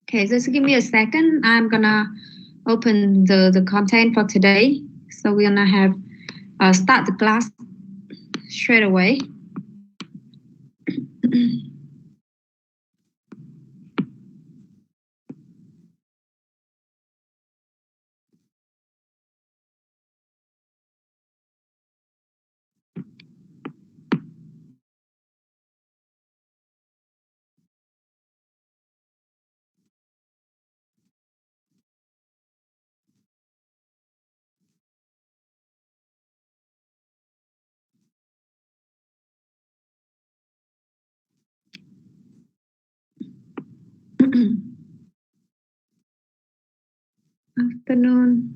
Okay, just give me a second. I'm gonna open the content for today. So we're gonna have start the class straight away. Afternoon.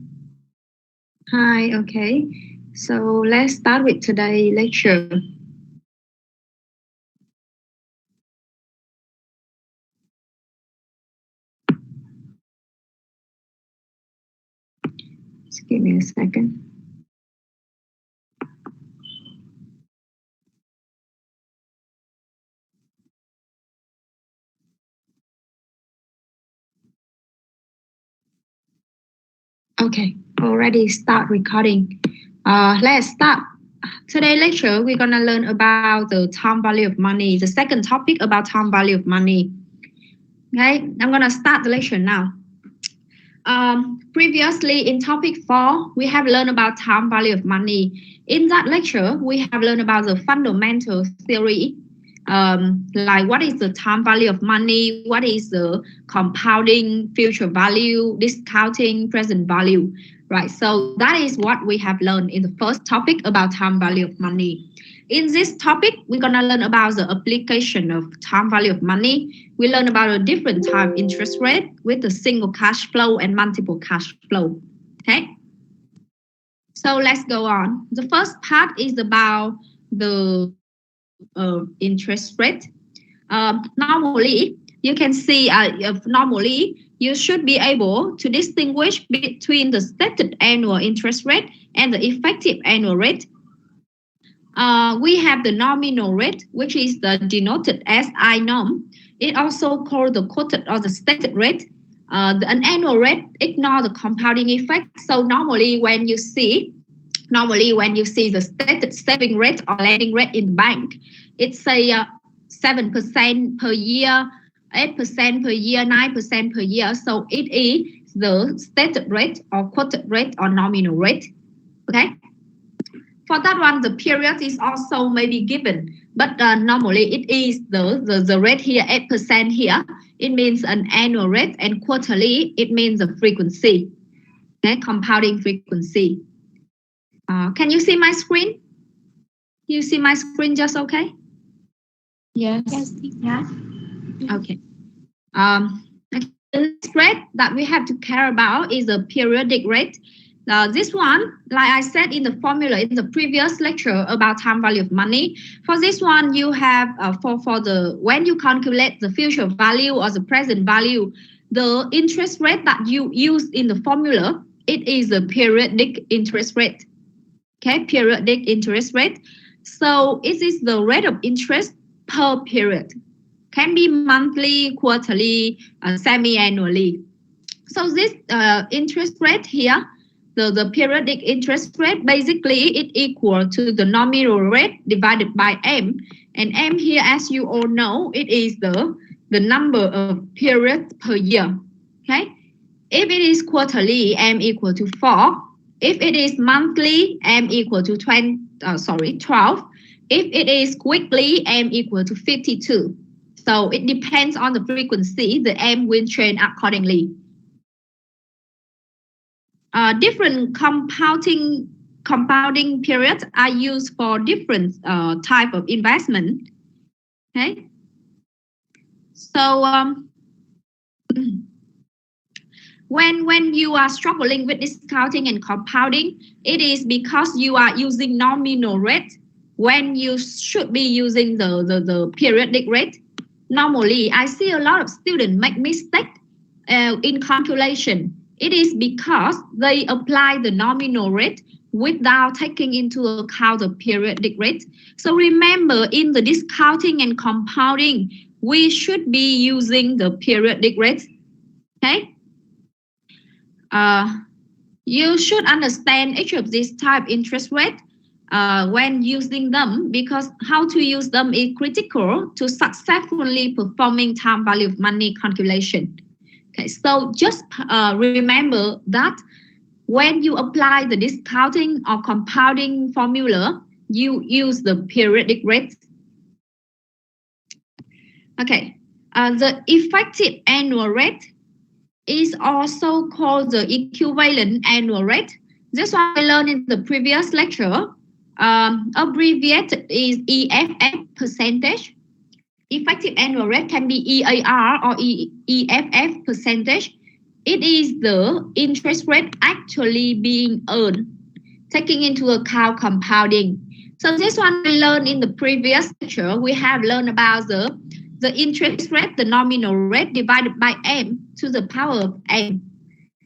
Hi, okay. So let's start with today's lecture. Just give me a second. Okay, already start recording. Let's start. Today lecture, we're gonna learn about the time value of money, the second topic about time value of money. Okay, I'm gonna start the lecture now. Previously in topic 4, we have learned about time value of money. In that lecture, we have learned about the fundamental theory, like what is the time value of money, what is the compounding, future value, discounting, present value, right? So that is what we have learned in the first topic about time value of money. In this topic, we're going to learn about the application of time value of money. We learn about a different type interest rate with a single cash flow and multiple cash flow. Okay. So let's go on. The first part is about the interest rate. Normally, you can see normally you should be able to distinguish between the stated annual interest rate and the effective annual rate. We have the nominal rate, which is denoted as I norm. It also called the quoted or the stated rate. An annual rate ignore the compounding effect. So normally when you see the stated saving rate or lending rate in the bank, it's a 7% per year, 8% per year, 9% per year. So it is the stated rate or quoted rate or nominal rate. Okay. For that one, the period is also maybe given, but normally it is the rate here, 8% here. It means an annual rate, and quarterly, it means a frequency, okay, compounding frequency. Can you see my screen? You see my screen just okay? Yes. Yeah. Okay. The next rate that we have to care about is the periodic rate. This one, like I said in the formula in the previous lecture about time value of money, for this one you have when you calculate the future value or the present value, the interest rate that you use in the formula, it is a periodic interest rate. Okay, periodic interest rate. So it is the rate of interest per period. Can be monthly, quarterly, semi-annually. So this interest rate here, the periodic interest rate, basically it equal to the nominal rate divided by M. And M here, as you all know, it is the number of periods per year. Okay. If it is quarterly, M equal to 4. If it is monthly, M equal to 12. If it is weekly, M equal to 52. So it depends on the frequency, the M will change accordingly. Different compounding periods are used for different type of investment. Okay. So when you are struggling with discounting and compounding, it is because you are using nominal rate when you should be using the periodic rate. Normally, I see a lot of students make mistake in calculation. It is because they apply the nominal rate without taking into account the periodic rate. So remember, in the discounting and compounding, we should be using the periodic rate. Okay. You should understand each of these type interest rate when using them, because how to use them is critical to successfully performing time value of money calculation. Okay, so just remember that when you apply the discounting or compounding formula, you use the periodic rate. Okay, the effective annual rate is also called the equivalent annual rate. This one we learned in the previous lecture. Abbreviated is EFF percentage. Effective annual rate can be EAR or EFF percentage. It is the interest rate actually being earned, taking into account compounding. So this one we learned in the previous lecture. We have learned about the interest rate, the nominal rate divided by m to the power of m.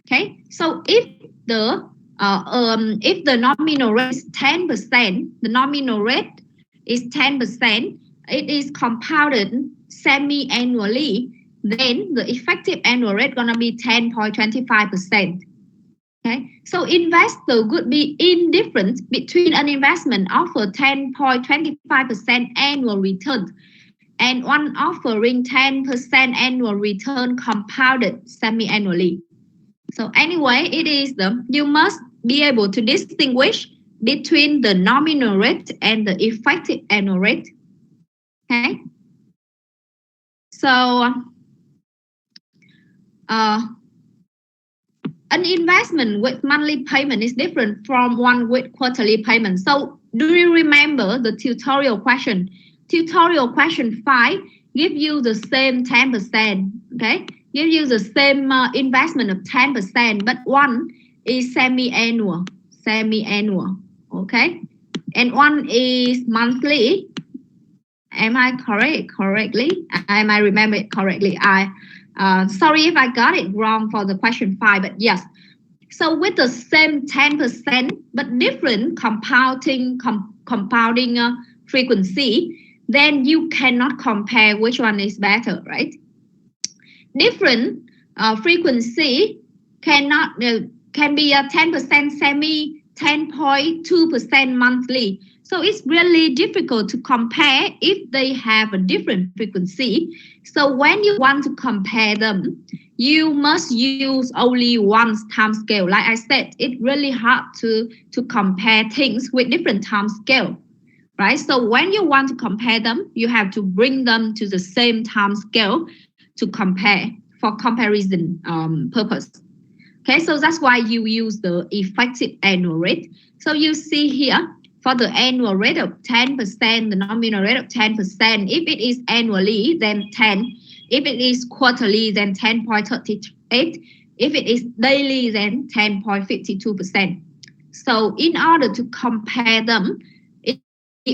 Okay, so if the nominal rate is 10%, the nominal rate is 10%, it is compounded semi-annually, then the effective annual rate gonna be 10.25%. Okay, so investor could be indifferent between an investment offer 10.25% annual return and one offering 10% annual return compounded semi-annually. So anyway, it is you must be able to distinguish between the nominal rate and the effective annual rate. Okay. So an investment with monthly payment is different from one with quarterly payment. So do you remember the tutorial question? Tutorial question 5 give you the same 10%, okay? Give you the same investment of 10%, but one is semi-annual, okay? And one is monthly. Am I correctly? Am I remember it correctly? Sorry if I got it wrong for the question 5, but yes. So with the same 10%, but different compounding frequency, then you cannot compare which one is better, right? Different frequency can be a 10% semi, 10.2% monthly. So it's really difficult to compare if they have a different frequency. So when you want to compare them, you must use only one time scale. Like I said, it's really hard to compare things with different time scale, right? So when you want to compare them, you have to bring them to the same time scale to compare for comparison purpose. Okay, so that's why you use the effective annual rate. So you see here, for the annual rate of 10%, the nominal rate of 10%, if it is annually, then 10. If it is quarterly, then 10.38. If it is daily, then 10.52%. So in order to compare them, it's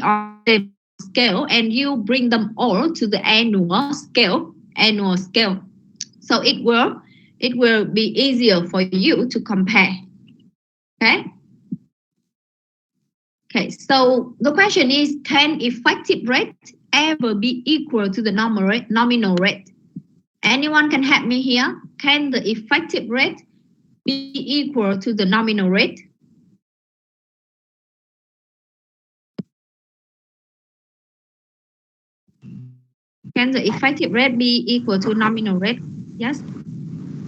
on the scale, and you bring them all to the annual scale. So it will be easier for you to compare. Okay, so the question is, can effective rate ever be equal to the nominal rate? Anyone can help me here? Can the effective rate be equal to the nominal rate? Can the effective rate be equal to nominal rate? Yes.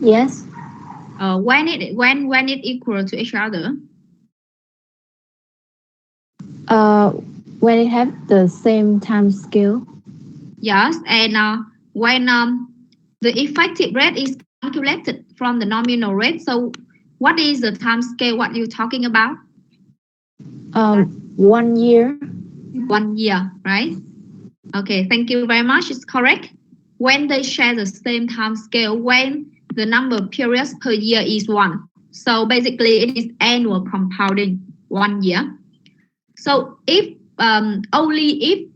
Yes. When it equal to each other? When it have the same time scale. Yes, and when the effective rate is calculated from the nominal rate. So what is the time scale? What you're talking about? 1 year. 1 year, right? Okay, thank you very much. It's correct. When they share the same time scale, when the number of periods per year is 1. So basically it is annual compounding 1 year. So if only if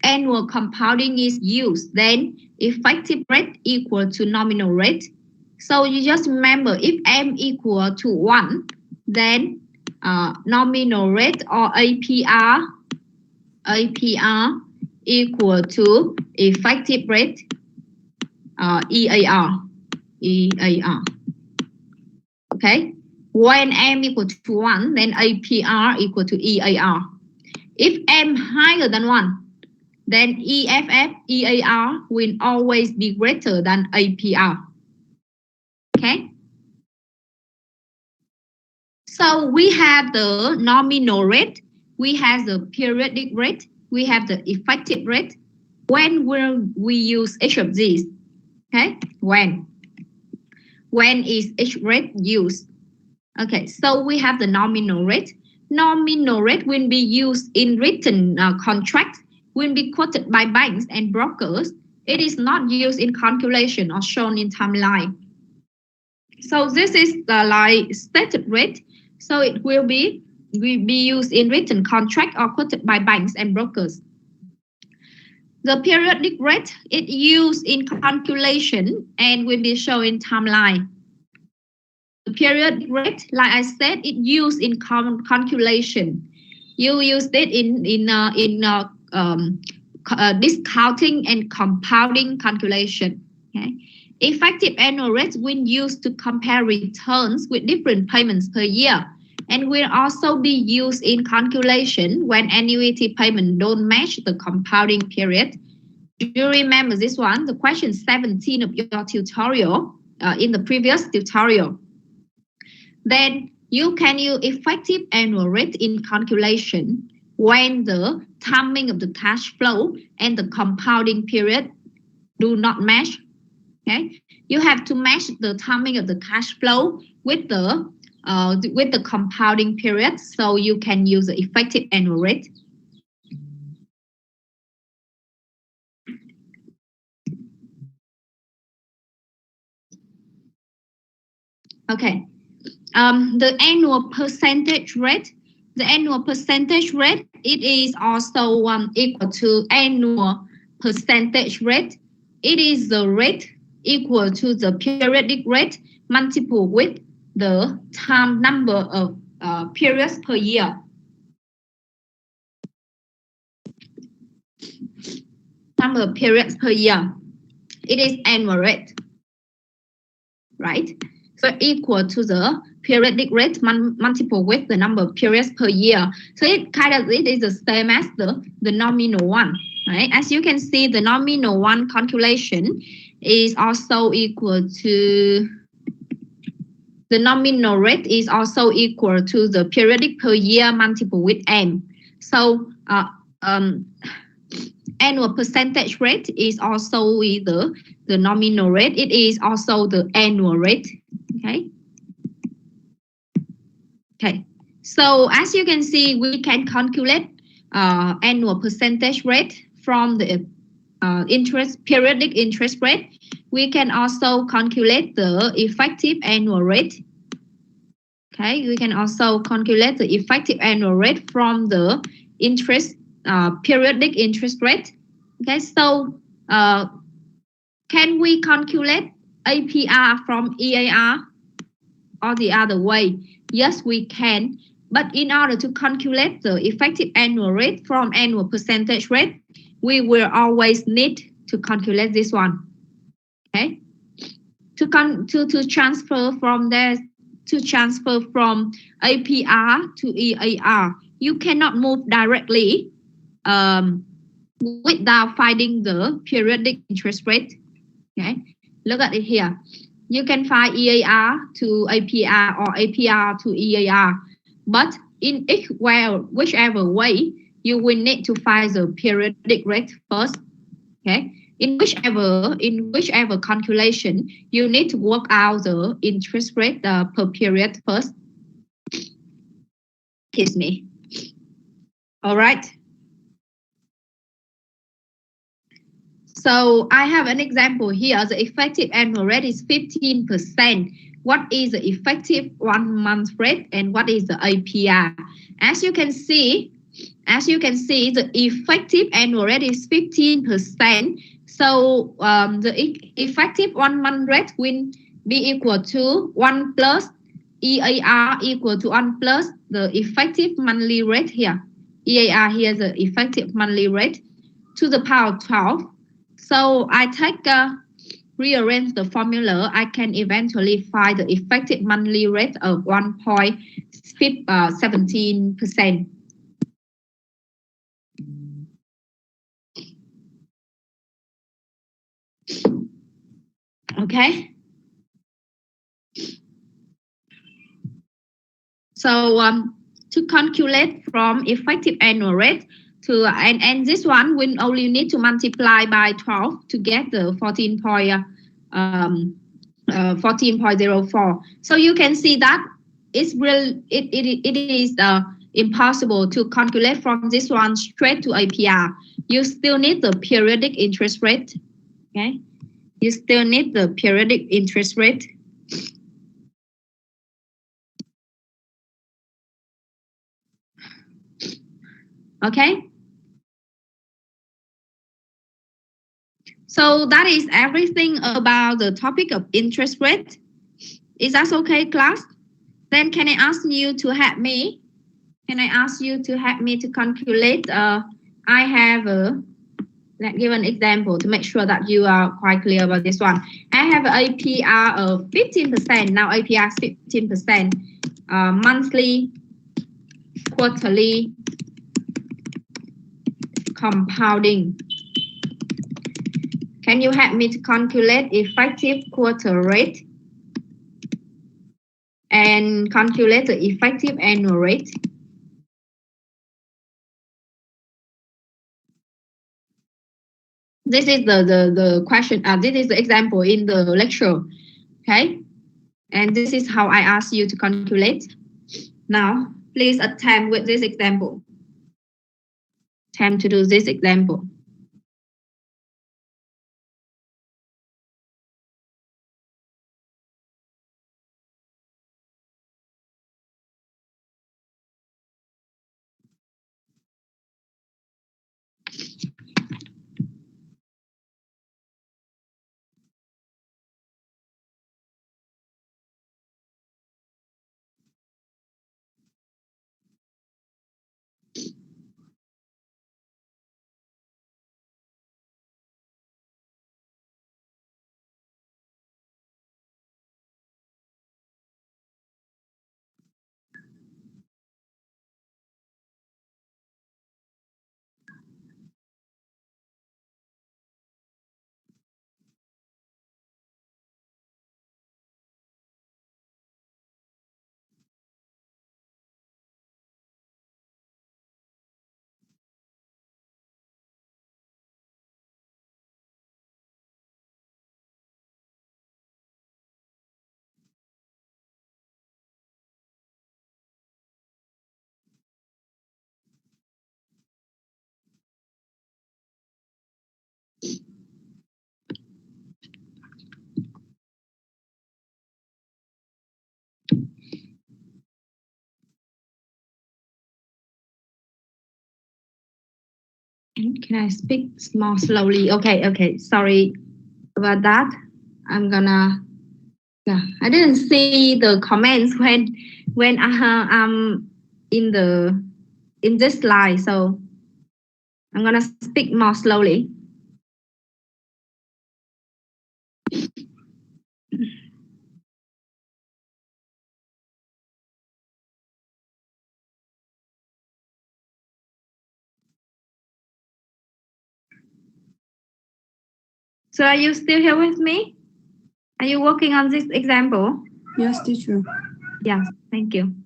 annual compounding is used, then effective rate equal to nominal rate. So you just remember, if m equal to 1, then nominal rate or APR equal to effective rate EAR. EAR. Okay. When M equal to 1, then APR equal to EAR. If M higher than 1, then EFF, EAR will always be greater than APR. Okay. So we have the nominal rate, we have the periodic rate, we have the effective rate. When will we use each of these? Okay, when is each rate used? Okay, so we have the nominal rate. Nominal rate will be used in written contracts, will be quoted by banks and brokers. It is not used in calculation or shown in timeline. So this is the like stated rate. So it will be used in written contract or quoted by banks and brokers. The periodic rate is used in calculation and will be shown in timeline. The periodic rate, like I said, it used in calculation. You use it in discounting and compounding calculation. Okay. Effective annual rate when used to compare returns with different payments per year, and will also be used in calculation when annuity payment don't match the compounding period. Do you remember this one? The question 17 of your tutorial in the previous tutorial. Then you can use effective annual rate in calculation when the timing of the cash flow and the compounding period do not match. Okay, you have to match the timing of the cash flow with the compounding period, so you can use the effective annual rate. Okay, the annual percentage rate. The annual percentage rate, it is also equal to annual percentage rate. It is the rate equal to the periodic rate multiplied with the time number of periods per year. Number of periods per year. It is annual rate, right? So equal to the periodic rate multiplied with the number of periods per year. So it is the same as the nominal one, right? As you can see, the nominal one calculation is also equal to the nominal rate is also equal to the periodic per year multiplied with M. So annual percentage rate is also either the nominal rate. It is also the annual rate. Okay. Okay. So as you can see, we can calculate annual percentage rate from the periodic interest rate. We can also calculate the effective annual rate. Okay, we can also calculate the effective annual rate from the periodic interest rate. Okay, so can we calculate APR from EAR or the other way? Yes, we can. But in order to calculate the effective annual rate from annual percentage rate, we will always need to calculate this one. Okay, to transfer from there, to transfer from APR to EAR, you cannot move directly without finding the periodic interest rate. Okay, look at it here. You can find EAR to APR or APR to EAR, but in whichever way, you will need to find the periodic rate first. Okay, in whichever calculation, you need to work out the interest rate per period first. Excuse me. All right. So I have an example here. The effective annual rate is 15%. What is the effective 1 month rate and what is the APR? As you can see, the effective annual rate is 15%. So the effective 1 month rate will be equal to 1 plus EAR equal to 1 plus the effective monthly rate here. EAR here is the effective monthly rate to the power of 12. So I take rearrange the formula, I can eventually find the effective monthly rate of 1.17%. Okay. So to calculate from effective annual rate to and this one we only need to multiply by 12 to get the 14.04. So you can see that it is impossible to calculate from this one straight to APR. You still need the periodic interest rate. Okay, you still need the periodic interest rate. Okay. So that is everything about the topic of interest rate. Is that okay, class? Then can I ask you to help me? Can I ask you to help me to calculate? I have let's give an example to make sure that you are quite clear about this one. I have an APR of 15%. Now APR is 15%. Monthly, quarterly, compounding. Can you help me to calculate effective quarter rate and calculate the effective annual rate? This is the question. This is the example in the lecture. Okay. And this is how I ask you to calculate. Now, please attempt with this example. Attempt to do this example. Can I speak more slowly? Okay. Sorry about that. I'm gonna. Yeah, I didn't see the comments when I'm in this slide, so I'm gonna speak more slowly. So are you still here with me? Are you working on this example? Yes, teacher. Yes, thank you.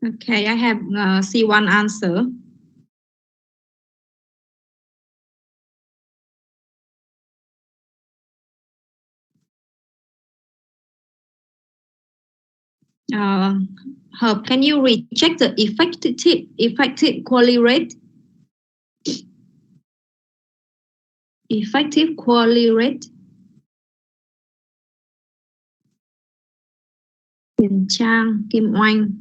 Okay, I have C1 answer. Herb, can you recheck the effective quality rate? Effective quality rate. Hiền Trang, Kim Oanh.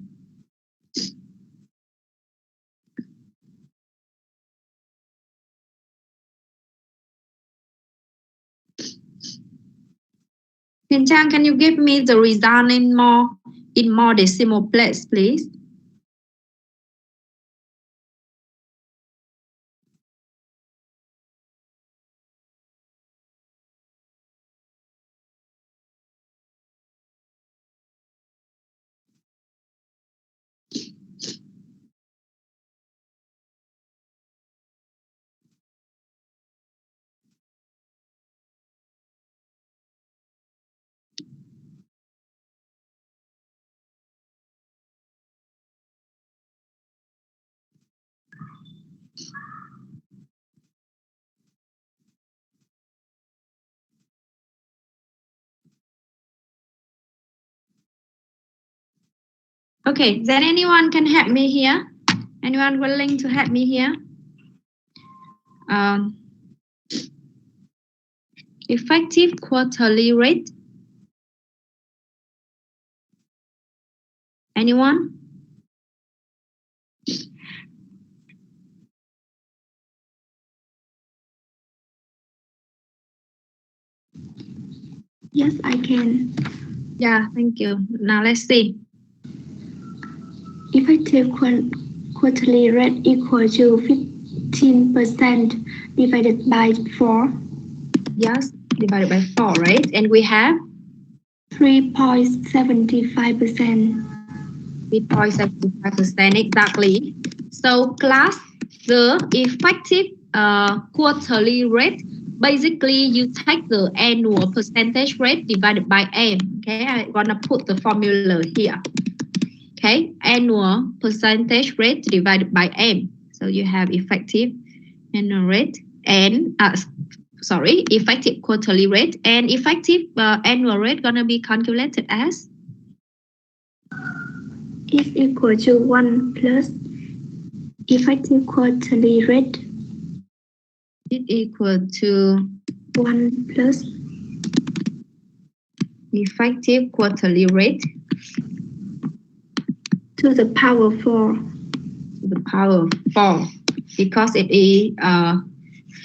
Hiền Trang, can you give me the result in more decimal place, please? Okay, then anyone can help me here? Anyone willing to help me here? Effective quarterly rate. Anyone? Yes, I can. Yeah, thank you. Now let's see. Effective quarterly rate equal to 15% divided by 4. Yes, divided by 4, right? And we have 3.75%. 3.75% exactly. So class, the effective quarterly rate, basically you take the annual percentage rate divided by M. Okay, I'm gonna put the formula here. Okay, annual percentage rate divided by M. So you have effective annual rate and effective quarterly rate, and effective annual rate gonna be calculated as is equal to 1 plus effective quarterly rate. Is equal to 1 plus effective quarterly rate to the power 4. To the power 4, because it is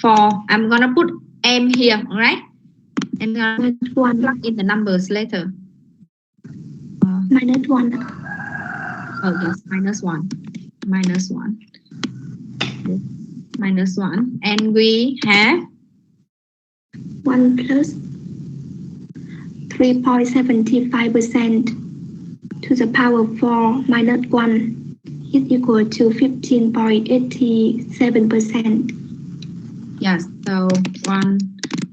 4. I'm gonna put M here, all right? And plug in the numbers later. Minus 1. Oh yes, minus 1. Minus 1. Minus 1. And we have 1 plus 3.75% to the power 4 minus 1 is equal to 15.87%. Yes, so 1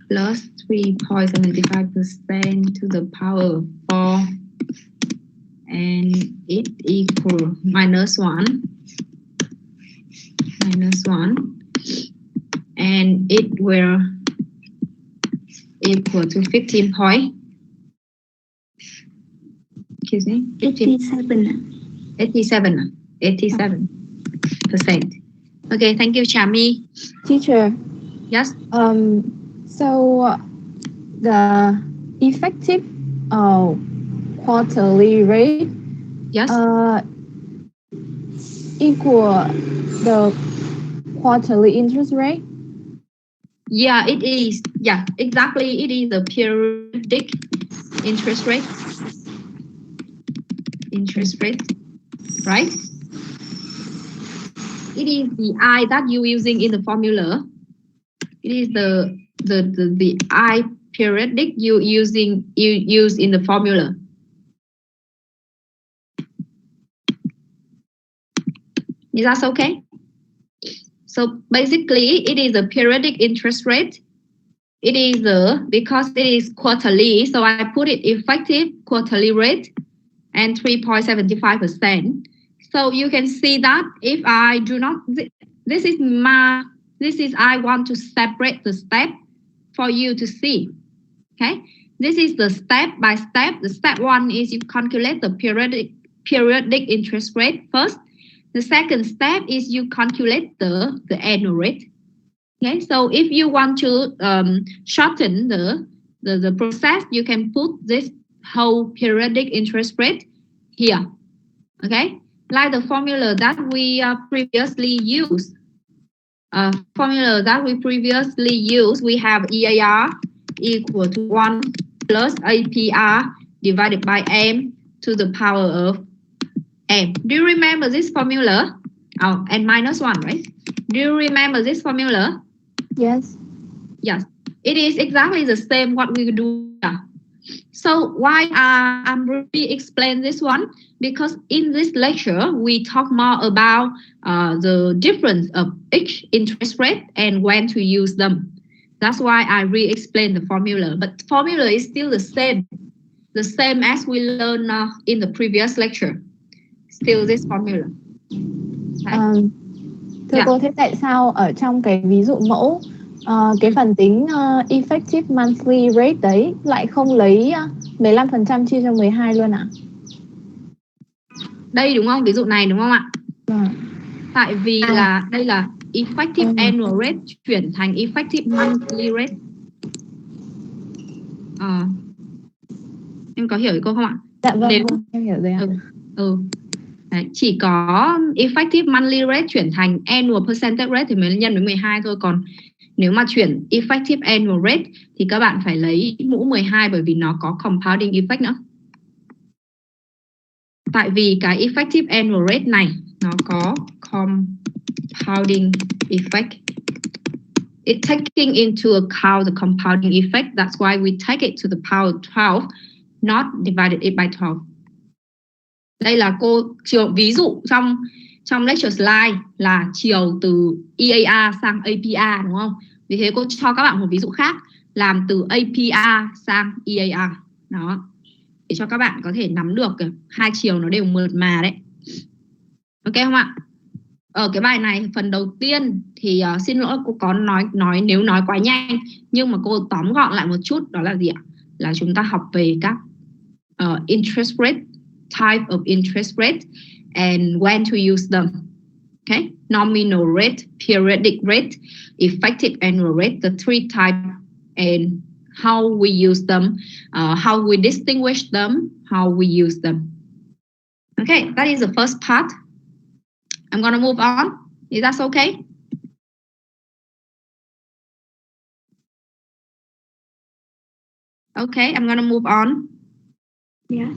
plus 3.75% to the power 4, and it equal minus 1, and it will equal to 15 point. Excuse me. 87%. Okay, thank you, Chami. Teacher. Yes. So the effective quarterly rate. Yes. Equal the quarterly interest rate. Yeah, it is. Yeah, exactly. It is the periodic interest rate. Right? It is the I that you're using in the formula. It is the I periodic you use in the formula. Is that okay? So basically, it is a periodic interest rate. It is because it is quarterly, so I put it effective quarterly rate. and 3.75%. So you can see that if I do not, this is I want to separate the step for you to see. Okay, this is the step by step. The step one is you calculate the periodic interest rate first. The second step is you calculate the annual rate. Okay, so if you want to shorten the process, you can put this whole periodic interest rate here. Okay, like the formula that we previously used. We have EAR equal to 1 plus APR divided by M to the power of M. Do you remember this formula? Oh, and minus 1, right? Do you remember this formula? Yes. Yes. It is exactly the same what we do here. So why I'm really explain this one? Because in this lecture, we talk more about the difference of each interest rate and when to use them. That's why I re-explain the formula. But the formula is still the same as we learned in the previous lecture. Still this formula. Okay. Thưa cô, thế tại sao ở trong cái ví dụ mẫu cái phần tính effective monthly rate đấy lại không lấy 15% chia cho 12 luôn ạ? Đây đúng không? Ví dụ này đúng không ạ? Tại vì là đây là effective annual rate chuyển thành effective monthly rate. Em có hiểu ý cô không ạ? Dạ vâng, em hiểu rồi ạ. Đấy, chỉ có effective monthly rate chuyển thành annual percentage rate thì mới nhân với 12 thôi. Còn nếu mà chuyển effective annual rate thì các bạn phải lấy mũ 12 bởi vì nó có compounding effect nữa. Tại vì cái effective annual rate này nó có compounding effect. It's taking into account the compounding effect. That's why we take it to the power of 12, not divided it by 12. Đây là cô chiều ví dụ trong lecture slide là chiều từ EAR sang APR đúng không? Vì thế cô cho các bạn một ví dụ khác làm từ APR sang EAR. Đó. Để cho các bạn có thể nắm được hai chiều nó đều mượt mà đấy. Ok không ạ? Ở cái bài này phần đầu tiên thì xin lỗi cô có nói nếu nói quá nhanh, nhưng mà cô tóm gọn lại một chút, đó là gì ạ? Là chúng ta học về các interest rate, type of interest rate and when to use them. Okay, nominal rate, periodic rate, effective annual rate, the three types, and how we use them, how we distinguish them, how we use them. Okay, that is the first part. I'm going to move on. Is that okay? Okay, I'm going to move on. Yes.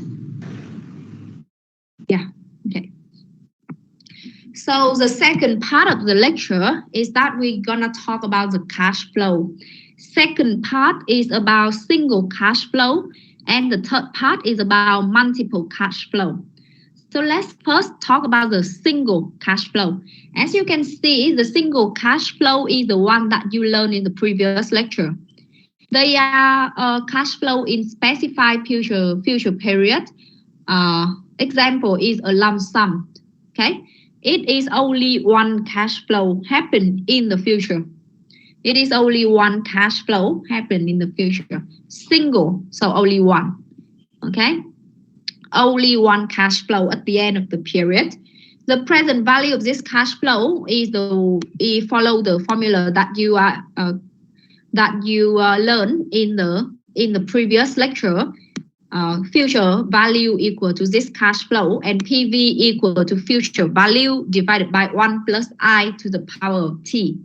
Yeah, okay. So the second part of the lecture is that we're going to talk about the cash flow. Second part is about single cash flow, and the third part is about multiple cash flow. So let's first talk about the single cash flow. As you can see, the single cash flow is the one that you learned in the previous lecture. They are cash flow in specified future period. Example is a lump sum. Okay, it is only one cash flow happen in the future. It is only one cash flow happen in the future. Single, so only one. Okay, only one cash flow at the end of the period. The present value of this cash flow is follow the formula that you learned in the previous lecture. Future value equal to this cash flow, and PV equal to future value divided by 1 plus I to the power of T.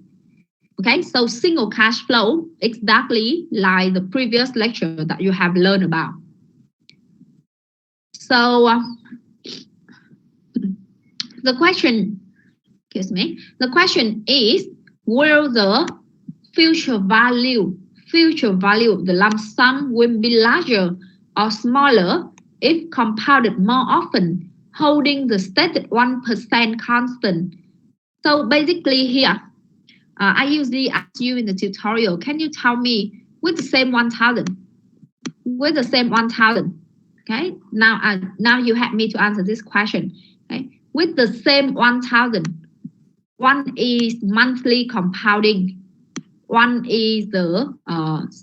Okay, so single cash flow exactly like the previous lecture that you have learned about. So the question is, will the future value of the lump sum will be larger or smaller if compounded more often, holding the stated 1% constant? So basically here, I usually ask you in the tutorial, can you tell me with the same 1,000? With the same 1,000, Okay, now you have me to answer this question. Okay, with the same 1,000, one is monthly compounding, one is the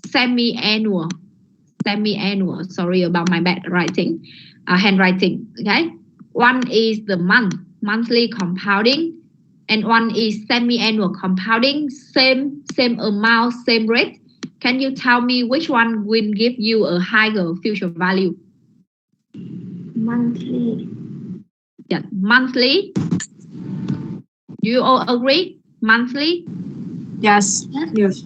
semi-annual. Sorry about my bad writing, handwriting. Okay, one is the monthly compounding, and one is semi-annual compounding. Same amount, same rate. Can you tell me which one will give you a higher future value? Monthly. Yeah, monthly. Do you all agree? Monthly? Yes. Yes.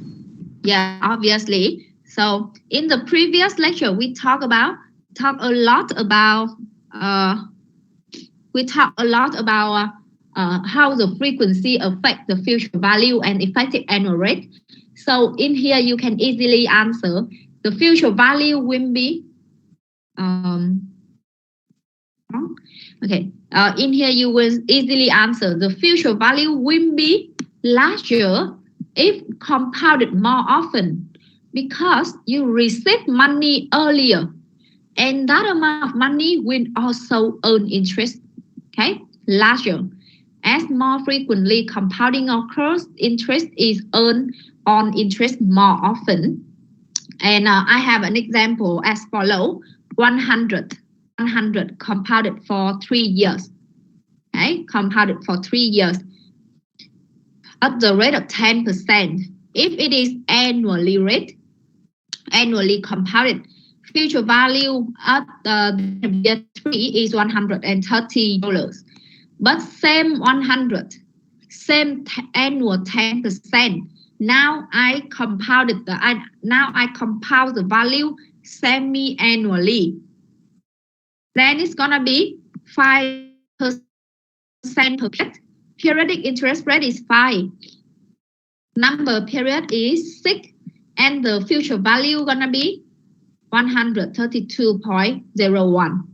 Yeah, obviously. So in the previous lecture, we talk a lot about how the frequency affects the future value and effective annual rate. So in here, you can easily answer the future value will be okay. In here, you will easily answer the future value will be larger if compounded more often, because you receive money earlier, and that amount of money will also earn interest. Okay, larger. As more frequently compounding occurs, interest is earned on interest more often. And I have an example as follow: 100 compounded for 3 years. Okay, compounded for 3 years at the rate of 10%. If it is annually compounded, future value at year 3 is $130. But same 100, same annual 10%. Now I compound the value semi-annually. Then it's gonna be 5% per period. Periodic interest rate is 5. Number period is 6, and the future value gonna be 132.01.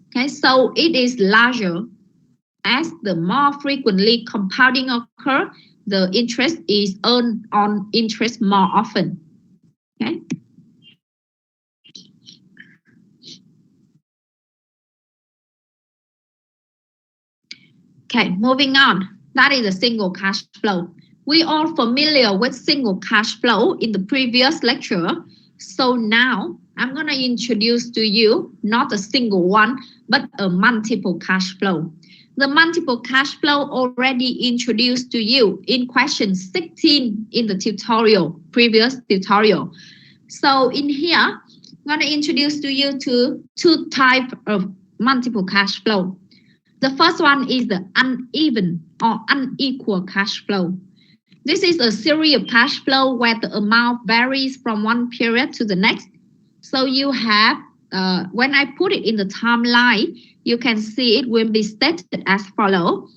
Okay, so it is larger. As the more frequently compounding occur, the interest is earned on interest more often. Okay. Okay, moving on. That is a single cash flow. We are familiar with single cash flow in the previous lecture. So now I'm going to introduce to you not a single one, but a multiple cash flow. The multiple cash flow already introduced to you in question 16 in the previous tutorial. So in here, I'm going to introduce to you to 2 types of multiple cash flow. The first one is the uneven or unequal cash flow. This is a series of cash flow where the amount varies from one period to the next. So you have, when I put it in the timeline, you can see it will be stated as follows.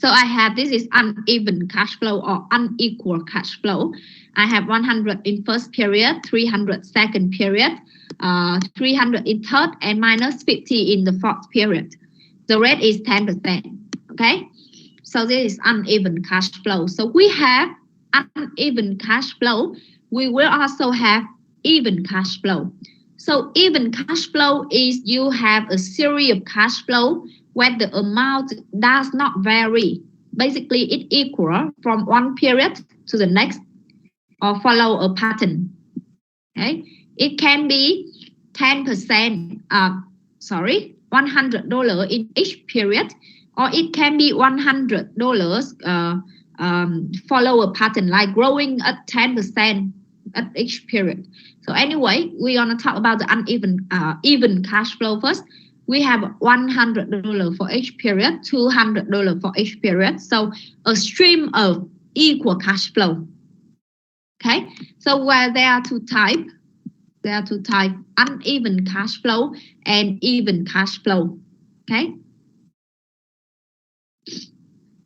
So I have, this is uneven cash flow or unequal cash flow. I have 100 in first period, 300 second period, 300 in third, and minus 50 in the fourth period. The rate is 10%. Okay, so this is uneven cash flow. So we have uneven cash flow. We will also have even cash flow. So even cash flow is you have a series of cash flow where the amount does not vary. Basically, it equal from one period to the next or follow a pattern. Okay, it can be 10%, $100 in each period, or it can be $100 follow a pattern like growing at 10% at each period. So anyway, we're gonna talk about the uneven even cash flow first. We have $100 for each period, $200 for each period. So a stream of equal cash flow. Okay, so where there are two types, uneven cash flow and even cash flow. Okay.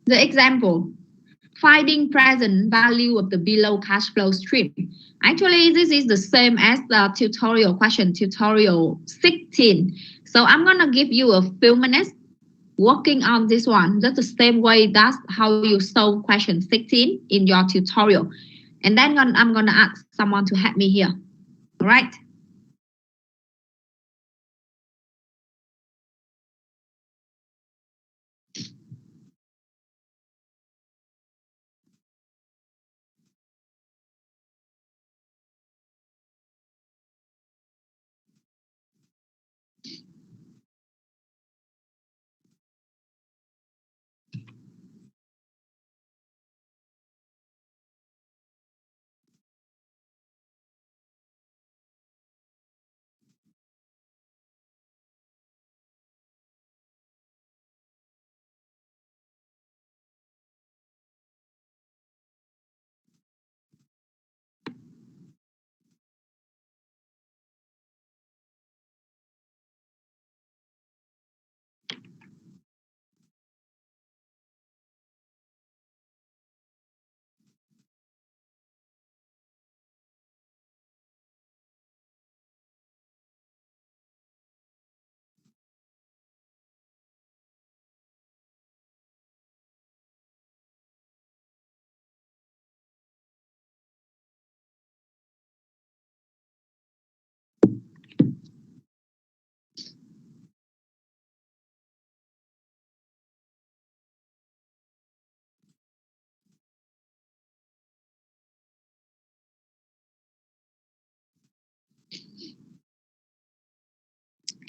The example, finding present value of the below cash flow stream. Actually, this is the same as the tutorial 16. So I'm gonna give you a few minutes working on this one, just the same way that's how you solve question 16 in your tutorial. And then I'm gonna ask someone to help me here. All right.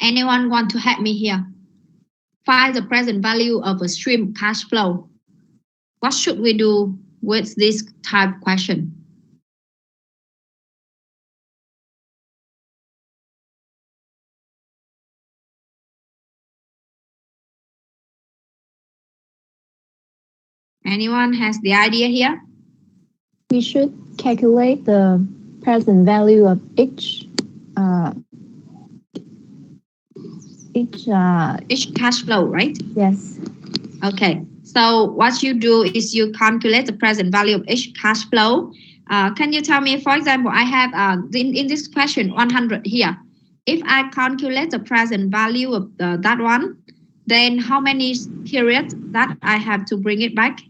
Anyone want to help me here? Find the present value of a stream cash flow. What should we do with this type of question? Anyone has the idea here? We should calculate the present value of each cash flow, right? Yes. Okay. So what you do is you calculate the present value of each cash flow. Can you tell me, for example, I have in this question 100 here. If I calculate the present value of that one, then how many periods that I have to bring it back?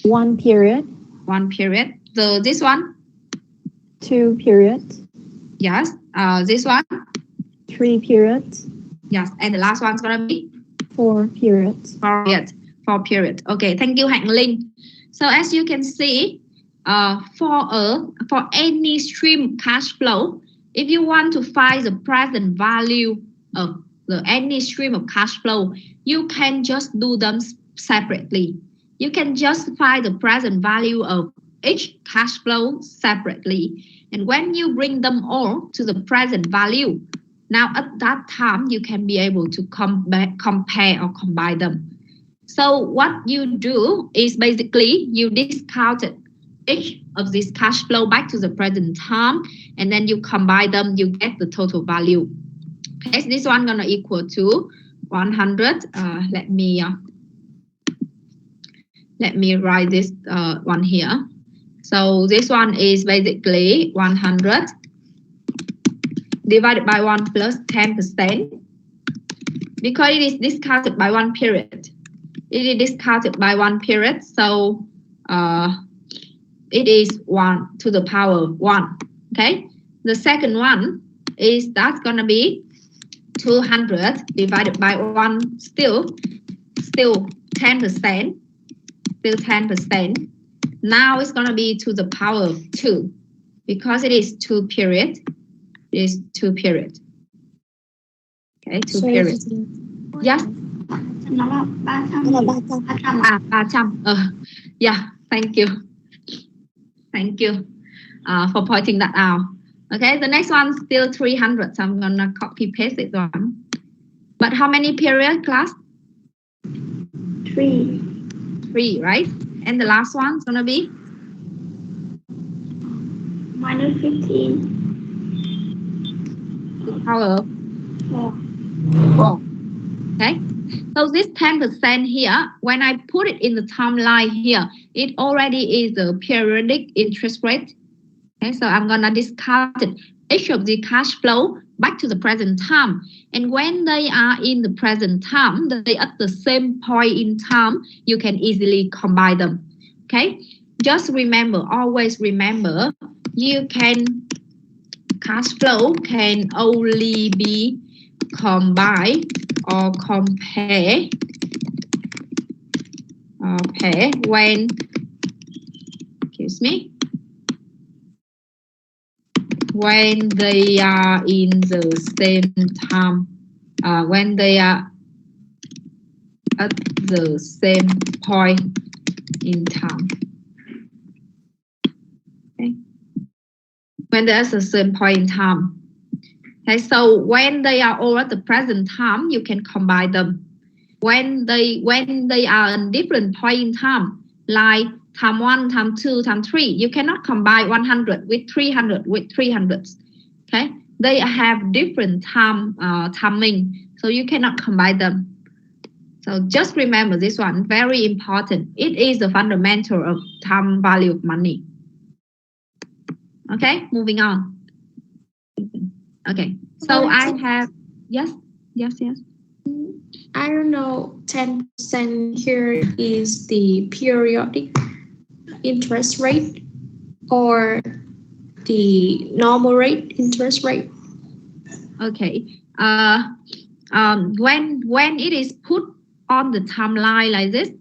1 period. 1 period. This one? 2 periods. Yes. This one? 3 periods. Yes. And the last one's gonna be? 4 periods. 4 periods. Okay. Thank you, Hạnh Linh. So as you can see, for any stream cash flow, if you want to find the present value of any stream of cash flow, you can just do them separately. You can just find the present value of each cash flow separately. And when you bring them all to the present value, now at that time, you can be able to compare or combine them. So what you do is basically you discount each of these cash flow back to the present time, and then you combine them, you get the total value. Okay, so this one gonna equal to 100. Let me write this one here. So this one is basically 100 divided by 1 plus 10%. Because it is discounted by 1 period. It is discounted by 1 period, so it is 1 to the power of 1. Okay. The second one is that's gonna be 200 divided by 1, still 10%. Still 10%. Now it's gonna be to the power of 2 because it is 2 period. It is 2 period. Okay, 2 period. Yes. Nó là 300. 300. Yeah, thank you. Thank you for pointing that out. Okay, the next one still 300, so I'm gonna copy paste it one. But how many period, class? 3. 3, right? And the last one's gonna be? Minus 15. The power of 4. Okay, so this 10% here, when I put it in the timeline here, it already is a periodic interest rate. Okay, so I'm gonna discount each of the cash flow back to the present time. And when they are in the present time, they at the same point in time, you can easily combine them. Okay, just remember, always remember, cash flow can only be combined or compare when, when they are in the same time, when they are at the same point in time. Okay. When there's the same point in time. Okay, so when they are all at the present time, you can combine them. When they are in different point in time, like time 1, time 2, time 3, you cannot combine 100 with 300 with 300. Okay, they have different timing, so you cannot combine them. So just remember this one, very important. It is the fundamental of time value of money. Okay, moving on. Okay, so I have, yes. I don't know, 10% here is the periodic interest rate or the normal rate interest rate? Okay, when it is put on the timeline like this,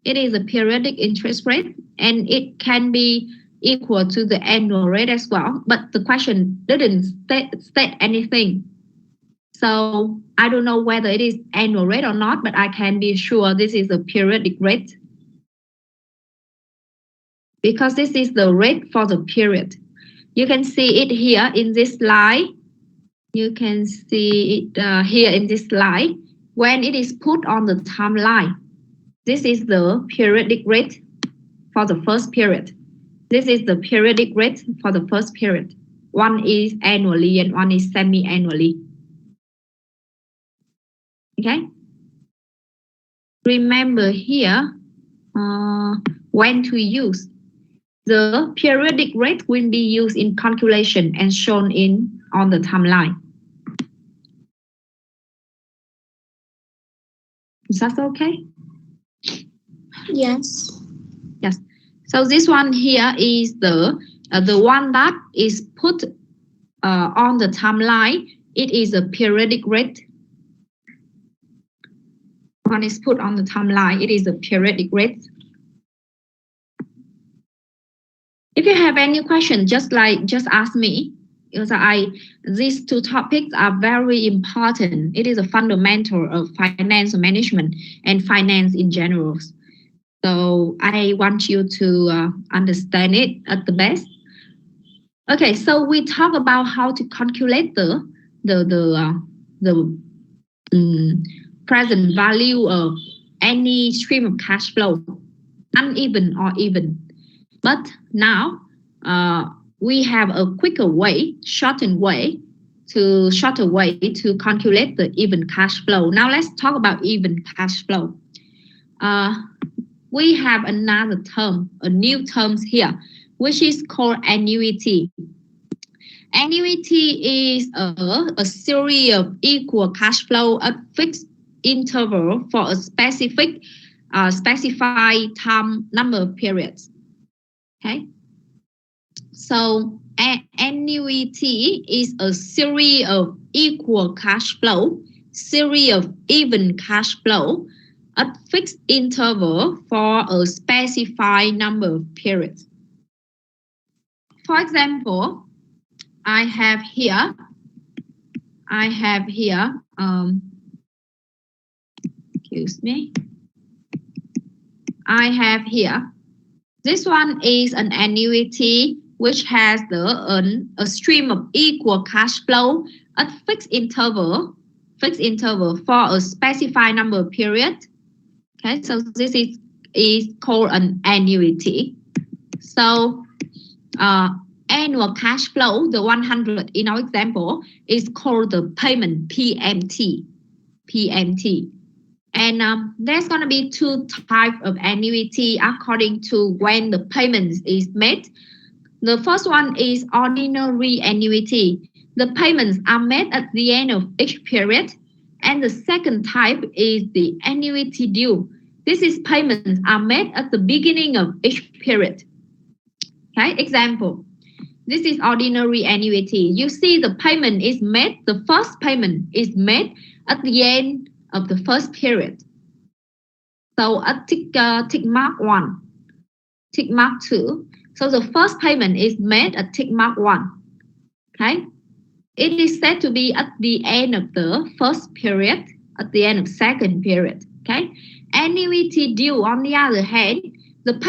it is a periodic interest rate and it can be equal to the annual rate as well. But the question didn't state anything. So I don't know whether it is annual rate or not, but I can be sure this is a periodic rate, because this is the rate for the period. You can see it here in this slide. You can see it here in this slide. When it is put on the timeline, this is the periodic rate for the first period. This is the periodic rate for the first period. One is annually and one is semi-annually. Okay. Remember here when to use. The periodic rate will be used in calculation and shown on the timeline. Is that okay? Yes. Yes. So this one here is the one that is put on the timeline. It is a periodic rate. One is put on the timeline. It is a periodic rate. If you have any question, just ask me. Because these two topics are very important. It is a fundamental of finance management and finance in general. So I want you to understand it at the best. Okay, so we talk about how to calculate the present value of any stream of cash flow, uneven or even. But now we have a quicker way, shorter way to calculate the even cash flow. Now let's talk about even cash flow. We have another term, a new term here, which is called annuity. Annuity is a series of equal cash flow at fixed interval for a specified time number of periods. Okay. So annuity is a series of equal cash flow, series of even cash flow at fixed interval for a specified number of periods. For example, I have here, excuse me. I have here, this one is an annuity which has a stream of equal cash flow at fixed interval for a specified number of periods. Okay, so this is called an annuity. So annual cash flow, the 100 in our example, is called the payment, PMT. And there's going to be two types of annuity according to when the payment is made. The first one is ordinary annuity. The payments are made at the end of each period. And the second type is the annuity due. This is payments are made at the beginning of each period. Okay, example. This is ordinary annuity. You see the payment is made, the first payment is made at the end of the first period. So at tick mark 1, tick mark 2. So the first payment is made at tick mark 1. Okay. It is said to be at the end of the first period, at the end of second period. Okay. Annuity due, on the other hand, the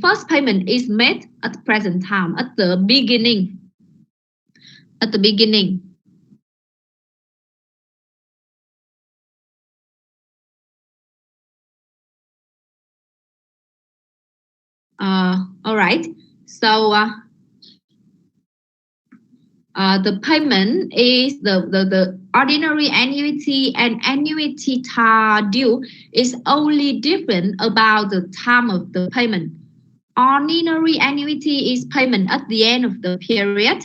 first payment is made at the present time, at the beginning. All right. So the payment is the ordinary annuity and annuity due is only different about the time of the payment. Ordinary annuity is payment at the end of the period.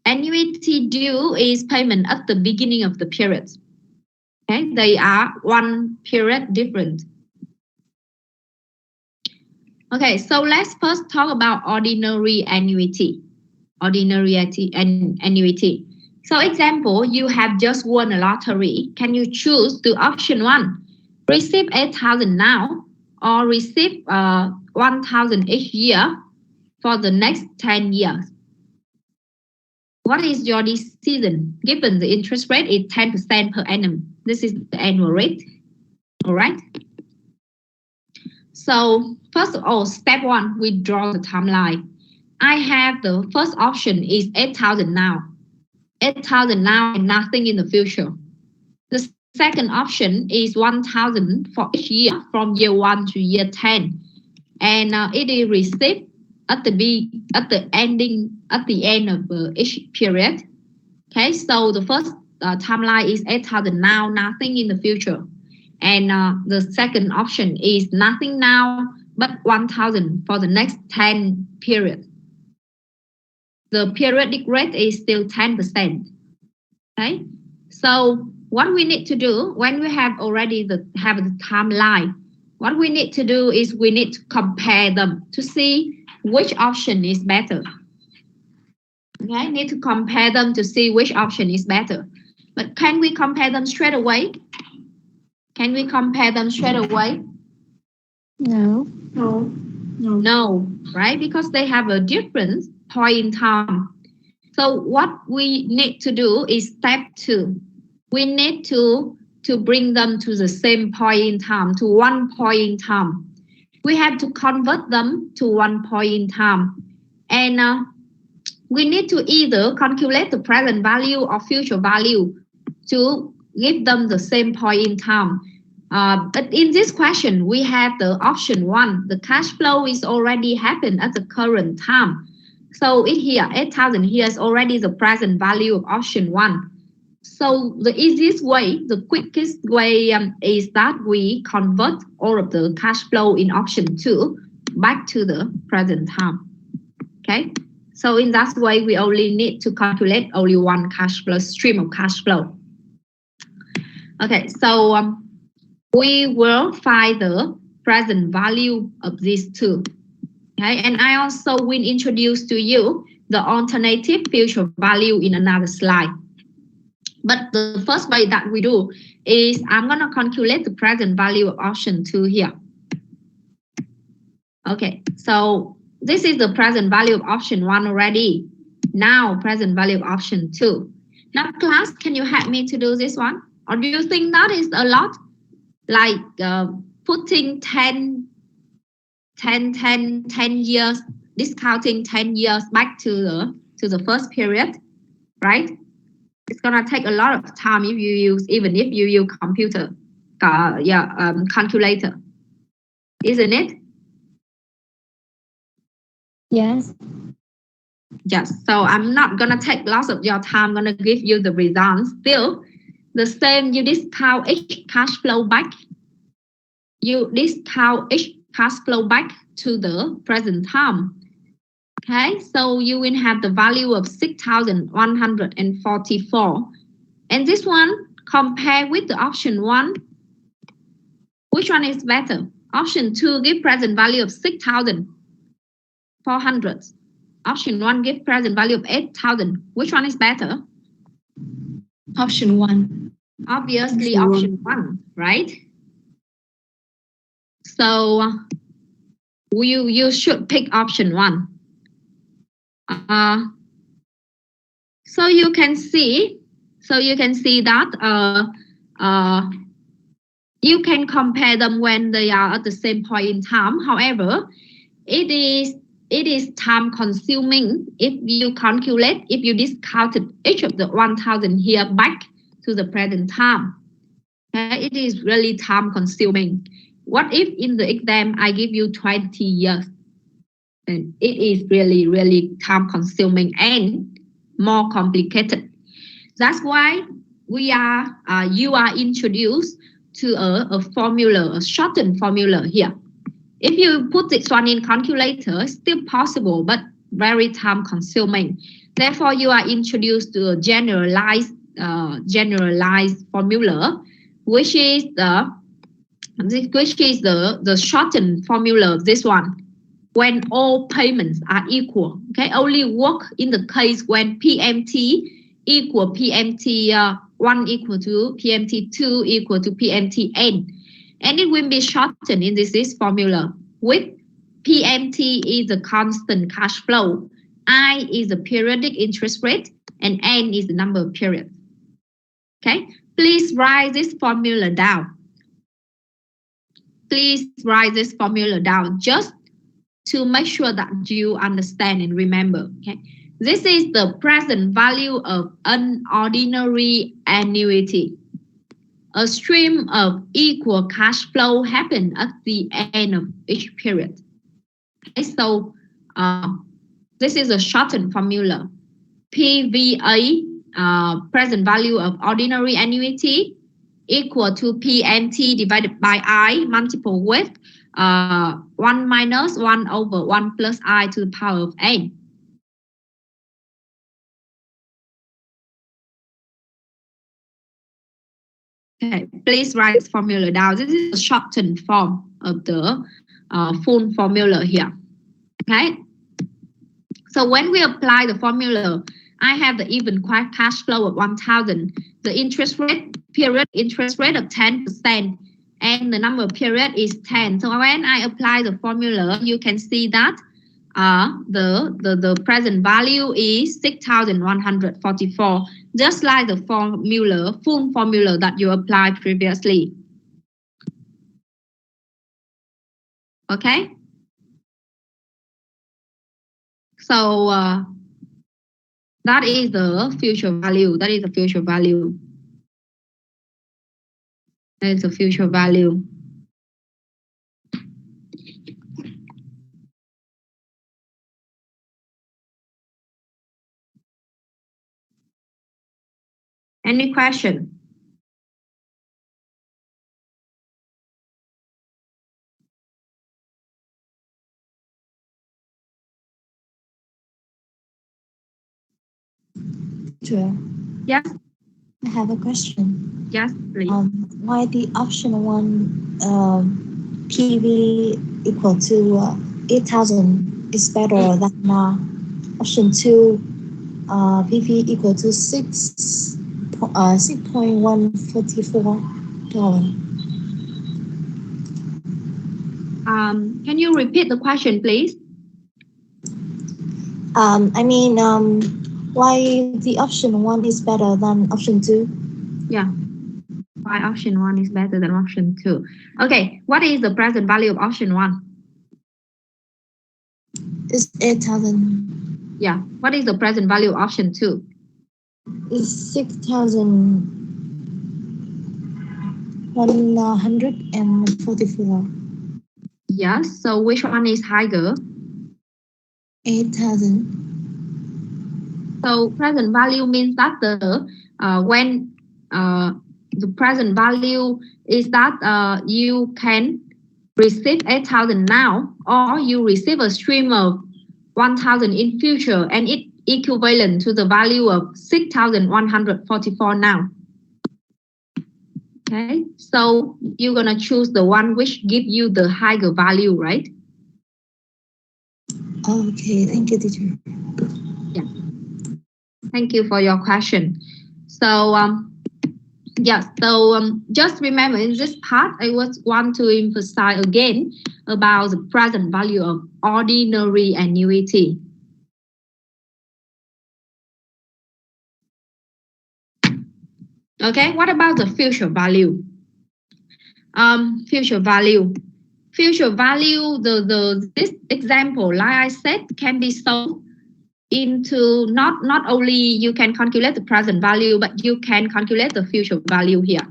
Annuity due is payment at the beginning of the period. Okay, they are one period different. Okay, so let's first talk about ordinary annuity. Annuity. So example, you have just won a lottery. Can you choose to option 1, receive 8,000 now, or receive 1,000 each year for the next 10 years? what is your decision given the interest rate is 10% per annum? This is the annual rate. All right. So first of all, step one, we draw the timeline. I have the first option is 8,000 now. 8,000 now and nothing in the future. The second option is 1,000 for each year from year 1 to year 10. And it is received at the end of each period. Okay, so the first timeline is 8,000 now, nothing in the future. And the second option is nothing now, but 1,000 for the next 10 period. The periodic rate is still 10%. Okay, so what we need to do when we have already have the timeline, what we need to do is we need to compare them to see which option is better. Okay, need to compare them to see which option is better. But can we compare them straight away? Can we compare them straight away? No. No, right? Because they have a different point in time. So what we need to do is step 2. We need to bring them to the same point in time, to one point in time. We have to convert them to one point in time. And we need to either calculate the present value or future value to give them the same point in time. But in this question, we have the option 1. The cash flow is already happened at the current time. So it here, 8,000 here is already the present value of option 1. So the easiest way, the quickest way is that we convert all of the cash flow in option 2 back to the present time. Okay, so in that way, we only need to calculate only one cash flow stream of cash flow. Okay, so we will find the present value of these two. Okay, and I also will introduce to you the alternative future value in another slide. But the first way that we do is I'm going to calculate the present value of option 2 here. Okay, so this is the present value of option 1 already. Now present value of option 2. Now class, can you help me to do this one? Or do you think that is a lot? Like putting 10 years, discounting 10 years back to the first period, right? It's gonna take a lot of time if you use computer, calculator, isn't it? Yes. Yes. So I'm not gonna take lots of your time. I'm gonna give you the results. Still, the same. You discount each cash flow back. You discount each cash flow back to the present time. Okay, so you will have the value of 6,144. And this one, compare with the option 1. Which one is better? Option 2 give present value of 6,400. Option 1 give present value of 8,000. Which one is better? Option 1. Obviously, option 1, right? So you should pick option 1. So you can see that you can compare them when they are at the same point in time. However, it is time consuming if you discounted each of the 1,000 here back to the present time. It is really time consuming. What if in the exam I give you 20 years? And it is really, really time consuming and more complicated. That's why you are introduced to a formula, a shortened formula here. If you put this one in calculator, it's still possible, but very time consuming. Therefore, you are introduced to a generalized formula, which is the shortened formula of this one. When all payments are equal, okay, only work in the case when PMT equal PMT 1 equal to PMT 2 equal to PMT n, and it will be shortened in this formula with PMT is the constant cash flow, I is the periodic interest rate, and N is the number of periods. Okay, please write this formula down. Please write this formula down just to make sure that you understand and remember. Okay, this is the present value of an ordinary annuity. A stream of equal cash flow happens at the end of each period. Okay, so this is a shortened formula. PVA, present value of ordinary annuity, equal to PMT divided by I multiple with 1 minus 1 over 1 plus I to the power of N. Okay, please write this formula down. This is a shortened form of the full formula here. Okay, so when we apply the formula, I have the even cash flow of 1,000, the interest rate, period interest rate of 10%, and the number of period is 10. So when I apply the formula, you can see that the present value is 6,144, just like the formula, full formula that you applied previously. Okay. So that is the future value. That is the future value. That is the future value. Any question? Sure. Yes. I have a question. Yes, please. Why the option 1 PV equal to 8,000 is better than option 2 PV equal to $6.144? Can you repeat the question, please? I mean, why the option 1 is better than option 2? Yeah. Why option 1 is better than option 2? Okay, what is the present value of option 1? It's 8,000. Yeah. What is the present value of option 2? It's 6,144. Yes. So which one is higher? 8,000. So present value means that the present value is that you can receive 8,000 now, or you receive a stream of 1,000 in future, and it equivalent to the value of 6,144 now. Okay, so you're gonna choose the one which give you the higher value, right? Okay, thank you, teacher. Yeah. Thank you for your question. So yes, so just remember in this part, I want to emphasize again about the present value of ordinary annuity. Okay, what about the future value? Future value. Future value, this example, like I said, can be solved into not only you can calculate the present value, but you can calculate the future value here.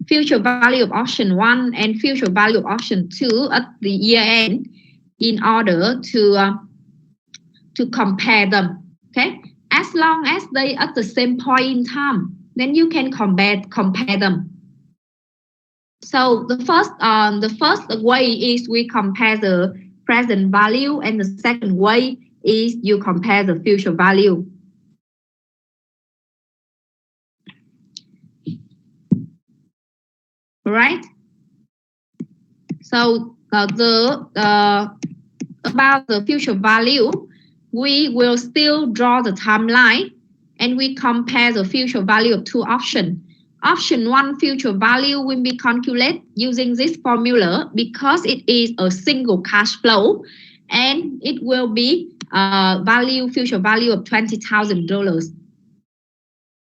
Future value of option 1 and future value of option 2 at the year end in order to compare them. Okay, as long as they at the same point in time, then you can compare them. So the first way is we compare the present value, and the second way is you compare the future value. Right? So about the future value, we will still draw the timeline and we compare the future value of two options. Option 1 future value will be calculated using this formula because it is a single cash flow, and it will be future value of $20,000.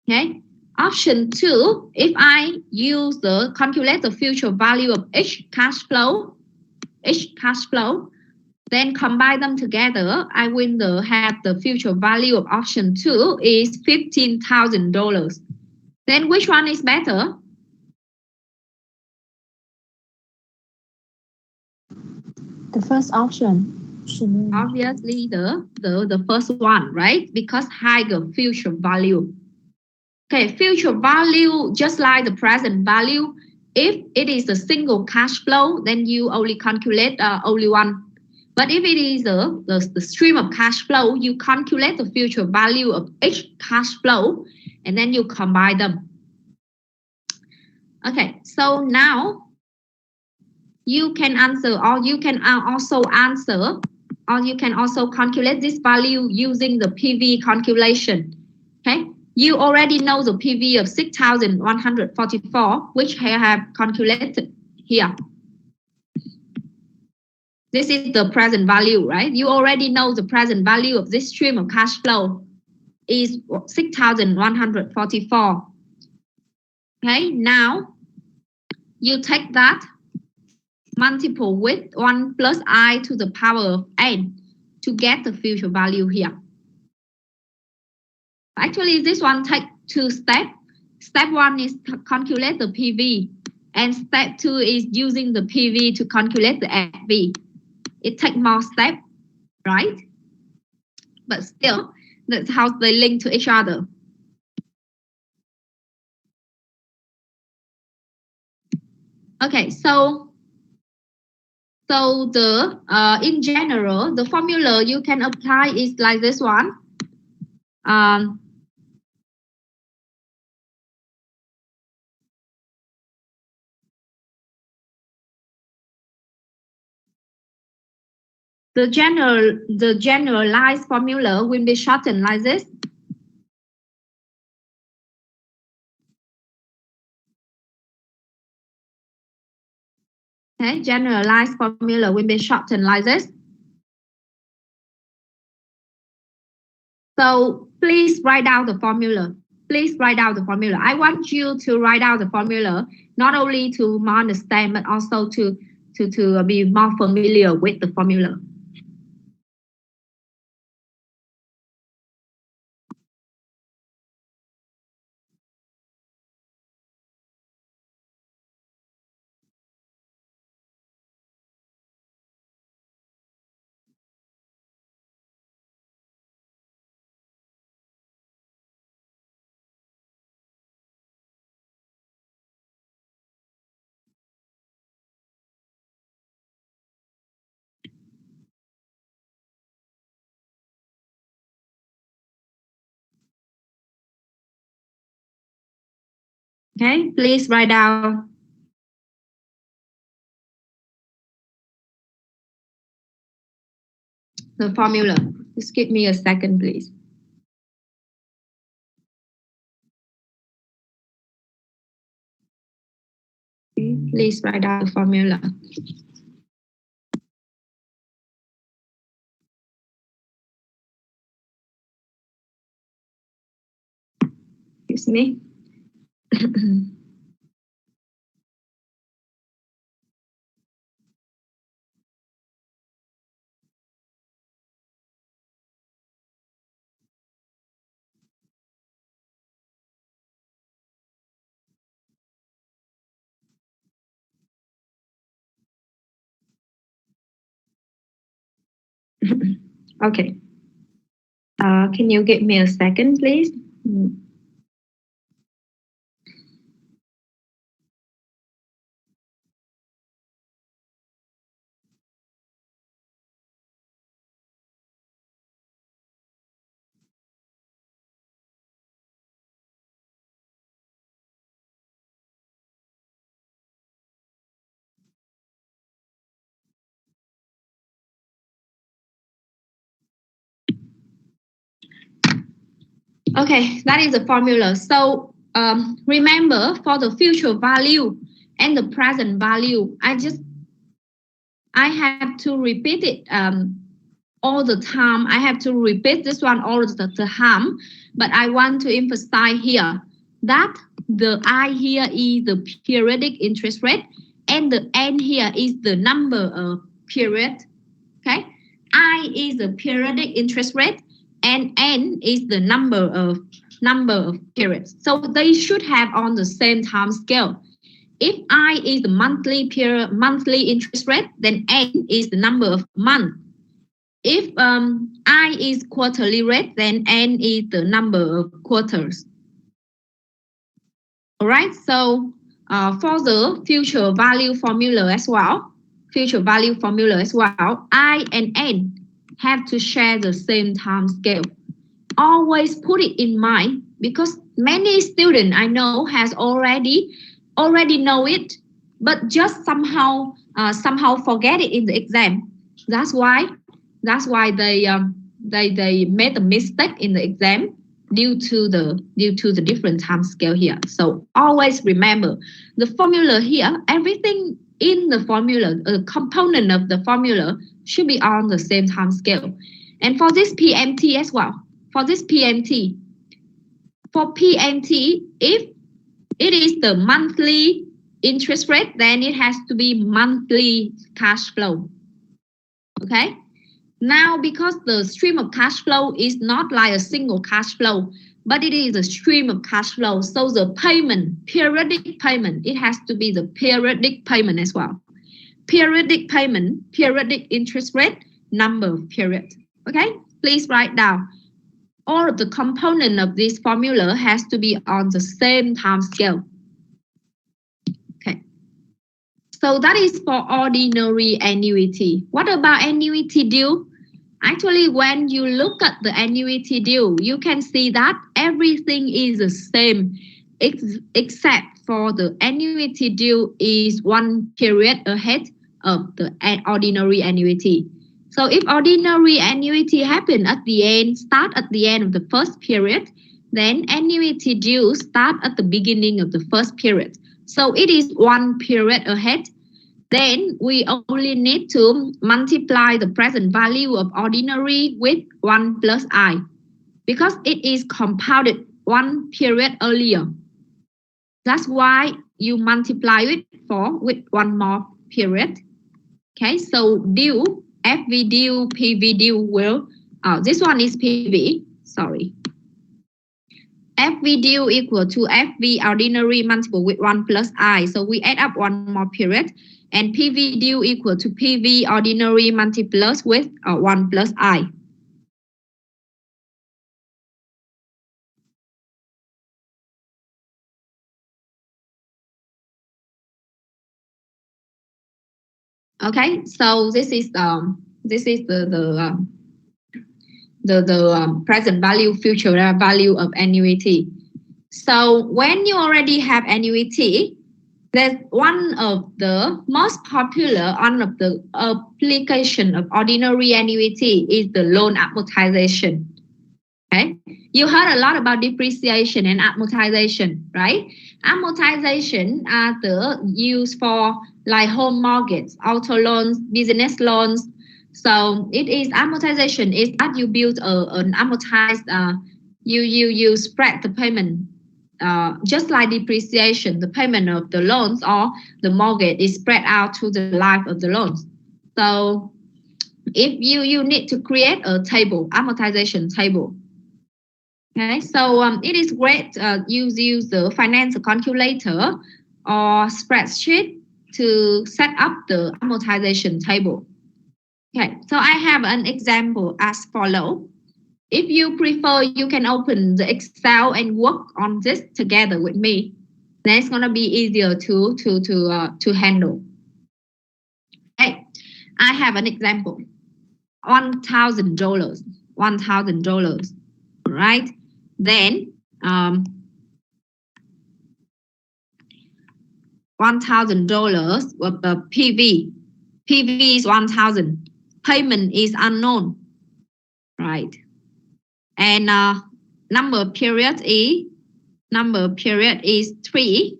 Okay. Option 2, if I use the calculate the future value of each cash flow, then combine them together, I will have the future value of option 2 is $15,000. Then which one is better? The first option. Obviously the first one, right? Because higher future value. Okay, future value, just like the present value, if it is a single cash flow, then you only calculate only one. But if it is the stream of cash flow, you calculate the future value of each cash flow, and then you combine them. Okay, so now you can answer, or you can also answer, or you can also calculate this value using the PV calculation. Okay, you already know the PV of 6,144, which I have calculated here. This is the present value, right? You already know the present value of this stream of cash flow is 6,144. Okay, now you take that multiple with 1 plus I to the power of n to get the future value here. Actually, this one takes 2 steps. Step 1 is to calculate the PV, and step 2 is using the PV to calculate the FV. It takes more steps, right? But still, that's how they link to each other. Okay, so the in general, the formula you can apply is like this one. The generalized formula will be shortened like this. Okay, generalized formula will be shortened like this. So please write down the formula. Please write down the formula. I want you to write down the formula, not only to more understand, but also to be more familiar with the formula. Okay, please write down the formula. Just give me a second, please. Please write down the formula. Excuse me. Okay. Can you give me a second, please? Okay, that is the formula. So remember, for the future value and the present value, I have to repeat it all the time. I have to repeat this one all the time, but I want to emphasize here that the I here is the periodic interest rate and the N here is the number of period. Okay, I is the periodic interest rate and N is the number of periods. So they should have on the same time scale. If I is the monthly interest rate, then N is the number of months. If I is quarterly rate, then N is the number of quarters. All right, so for the future value formula as well, I and N have to share the same time scale. Always put it in mind because many students I know has already know it, but just somehow forget it in the exam. That's why they made a mistake in the exam due to the different time scale here. So always remember the formula here. Everything in the formula, a component of the formula should be on the same time scale. And for this PMT as well. For PMT, if it is the monthly interest rate, then it has to be monthly cash flow. Okay. Now, because the stream of cash flow is not like a single cash flow, but it is a stream of cash flow. So the payment, periodic payment, it has to be the periodic payment as well. Periodic payment, periodic interest rate, number of periods. Okay. Please write down. All of the component of this formula has to be on the same time scale. Okay. So that is for ordinary annuity. What about annuity due? Actually, when you look at the annuity due, you can see that everything is the same except for the annuity due is one period ahead of the ordinary annuity. So if ordinary annuity happen start at the end of the first period, then annuity due start at the beginning of the first period. So it is one period ahead. Then we only need to multiply the present value of ordinary with 1 plus I because it is compounded one period earlier. That's why you multiply it with one more period. Okay, so due, FV due, PV due will, this one is PV, sorry. FV due equal to FV ordinary multiple with 1 plus I. So we add up one more period. And PV due equal to PV ordinary multiplied with 1 plus I. Okay, so this is the present value, future value of annuity. So when you already have annuity, there's one of the most popular one of the application of ordinary annuity is the loan amortization. Okay, you heard a lot about depreciation and amortization, right? Amortization are the used for like home mortgage, auto loans, business loans. So it is amortization is that you build an amortized, you spread the payment. Just like depreciation, the payment of the loans or the mortgage is spread out to the life of the loans. So if you need to create a table, amortization table. Okay, so it is great use the financial calculator or spreadsheet to set up the amortization table. Okay, so I have an example as follows. If you prefer, you can open the Excel and work on this together with me. Then it's gonna be easier to handle. Okay, I have an example. $1,000. $1,000. Right? Then $1,000 with the PV. PV is 1,000. Payment is unknown. Right? And number of period is 3.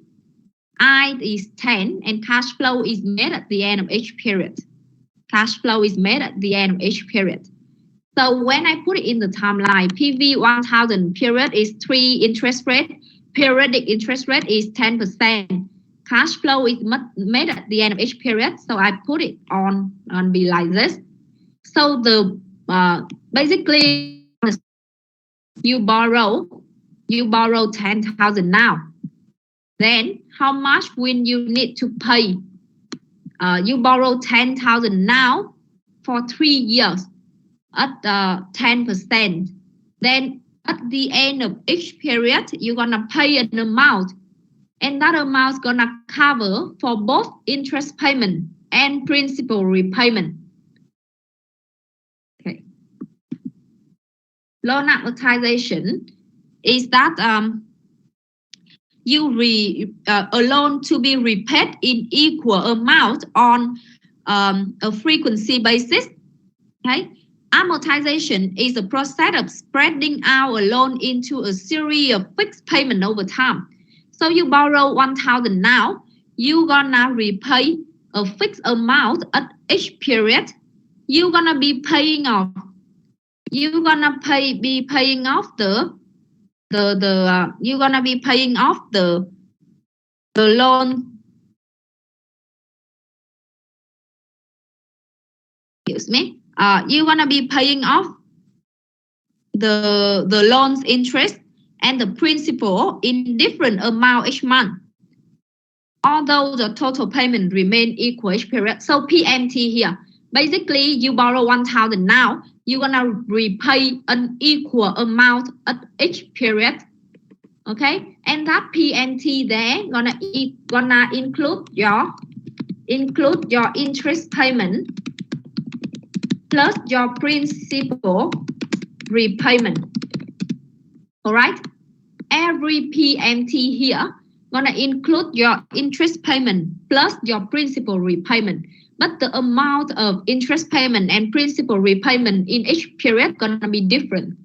I is 10 and cash flow is made at the end of each period. Cash flow is made at the end of each period. So when I put it in the timeline, PV 1000 period is 3 interest rate, periodic interest rate is 10%. Cash flow is made at the end of each period. So I put it on be like this. So the basically you borrow 10,000 now. Then how much will you need to pay? You borrow 10,000 now for 3 years at 10%. Then at the end of each period, you're gonna pay an amount, and that amount is gonna cover for both interest payment and principal repayment. Okay. Loan amortization is that a loan to be repaid in equal amount on a frequency basis. Okay, amortization is a process of spreading out a loan into a series of fixed payment over time. So you borrow 1,000 now, you're gonna repay a fixed amount at each period. You're gonna be paying off. You're gonna be paying off you're gonna be paying off the loan. Excuse me. You're gonna be paying off the loan's interest and the principal in different amount each month, although the total payment remain equal each period. So PMT here, basically you borrow 1,000 now, you're gonna repay an equal amount at each period. Okay, and that PMT there gonna include your interest payment plus your principal repayment. All right, every PMT here gonna include your interest payment plus your principal repayment, but the amount of interest payment and principal repayment in each period gonna be different.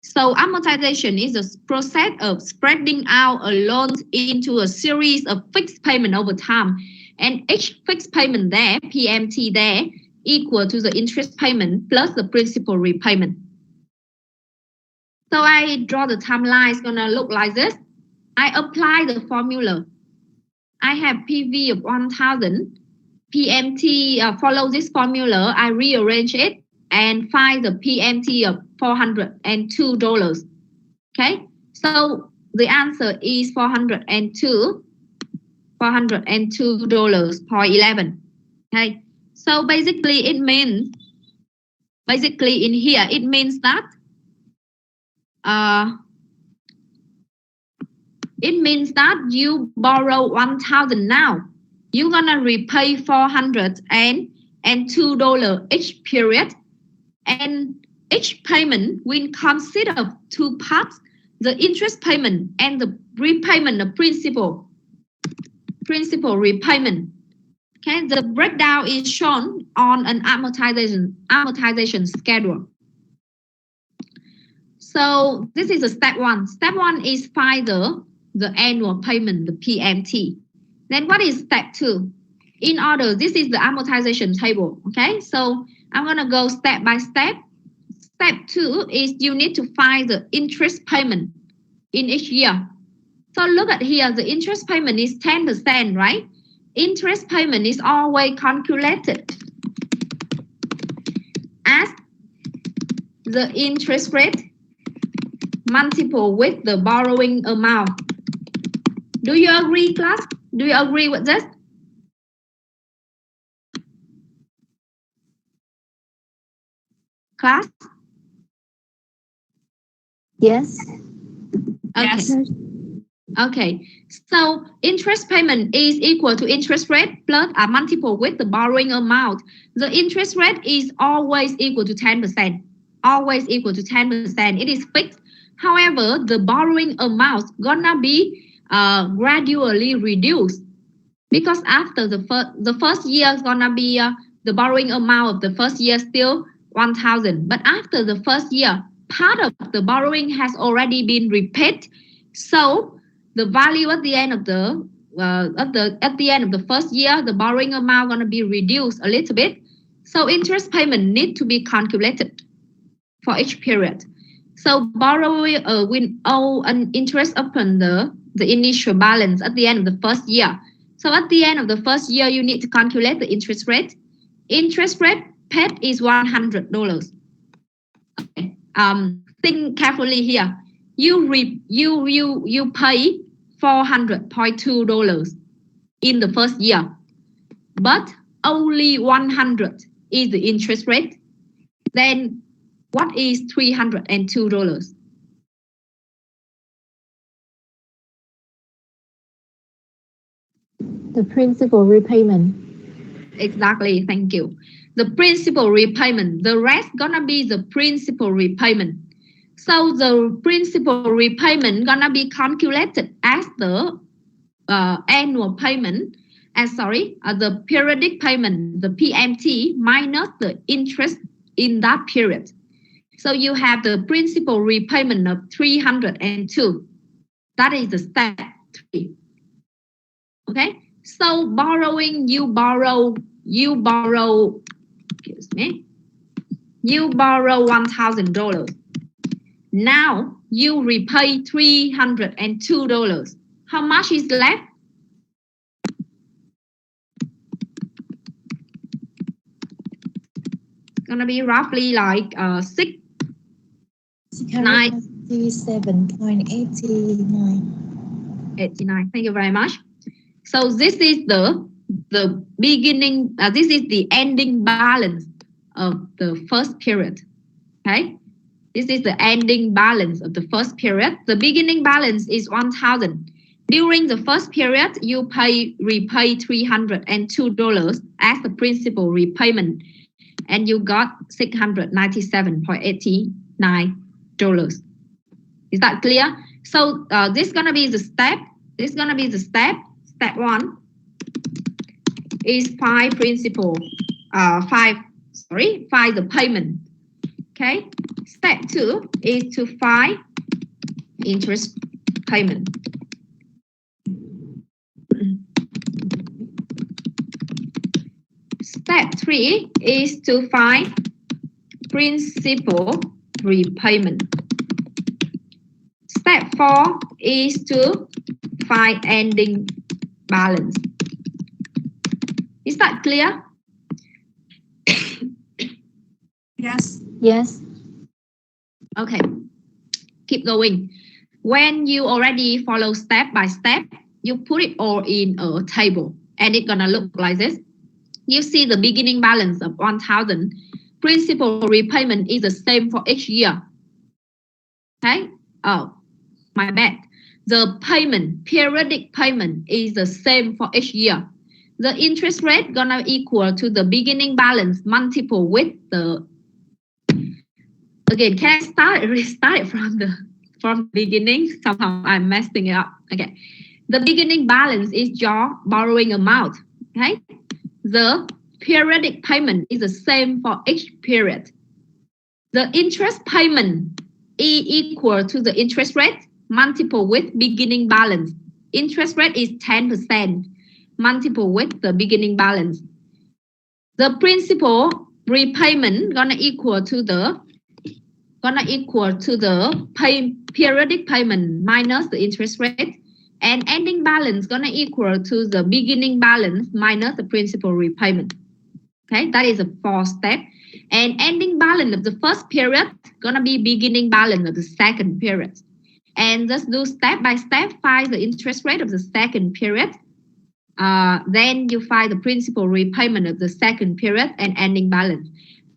So amortization is a process of spreading out a loan into a series of fixed payment over time, and each fixed payment there, PMT there, equal to the interest payment plus the principal repayment. So I draw the timeline. It's gonna look like this. I apply the formula. I have PV of 1,000. PMT follow this formula. I rearrange it and find the PMT of $402. Okay, so the answer is $402.11. Okay, so basically it means, in here it means that you borrow 1,000 now, you're gonna repay $402 each period, and each payment will consist of two parts: the interest payment and the repayment of principal repayment. Okay, the breakdown is shown on an amortization schedule. So this is a step one. Step one is find the annual payment, the PMT. Then what is step two? In order, this is the amortization table. Okay, so I'm gonna go step by step. Step two is you need to find the interest payment in each year. So look at here, the interest payment is 10%, right? Interest payment is always calculated as the interest rate multiple with the borrowing amount. Do you agree, class? Do you agree with this? Class? Yes. Okay. Yes. Okay, so interest payment is equal to interest rate plus a multiple with the borrowing amount. The interest rate is always equal to 10%. Always equal to 10%. It is fixed. However, the borrowing amount gonna be gradually reduced, because after the first year is gonna be the borrowing amount of the first year still 1,000. But after the first year, part of the borrowing has already been repaid. So the value at the end of the first year, the borrowing amount gonna be reduced a little bit. So interest payment need to be calculated for each period. So borrower will owe an interest upon the initial balance at the end of the first year. So at the end of the first year, you need to calculate the interest rate. Interest rate paid is $100. Okay. Think carefully here. You pay $400.2 in the first year, but only 100 is the interest rate. Then what is $302? The principal repayment. Exactly, thank you. The principal repayment, the rest gonna be the principal repayment. So the principal repayment gonna be calculated as the annual payment, the periodic payment, the PMT, minus the interest in that period. So you have the principal repayment of 302. That is the step 3. Okay. So borrowing, you borrow $1,000. Now you repay $302. How much is left? Gonna be roughly like 697.89. 89. Thank you very much. So this is the beginning. This is the ending balance of the first period. Okay, this is the ending balance of the first period. The beginning balance is 1,000. During the first period, you repay $302 as the principal repayment, and you got $697.89. Is that clear? So this is gonna be the step. This is gonna be the step. Step 1 is find the payment. Okay. Step 2 is to find interest payment. Step 3 is to find principal repayment. Step 4 is to find ending balance. Is that clear? Yes. Yes. Okay, keep going. When you already follow step by step, you put it all in a table and it's gonna look like this. You see the beginning balance of 1,000. Principal repayment is the same for each year. Okay, oh, my bad. The payment, periodic payment is the same for each year. The interest rate gonna equal to the beginning balance multiple with the, again, can I restart it from the beginning? Somehow I'm messing it up. Okay, the beginning balance is your borrowing amount. Okay, the periodic payment is the same for each period. The interest payment is equal to the interest rate multiple with beginning balance. Interest rate is 10% multiple with the beginning balance. The principal repayment gonna equal to the periodic payment minus the interest rate, and ending balance gonna equal to the beginning balance minus the principal repayment. Okay, that is a 4th step. And ending balance of the first period gonna be beginning balance of the second period. And just do step by step, find the interest rate of the second period. Then you find the principal repayment of the second period and ending balance.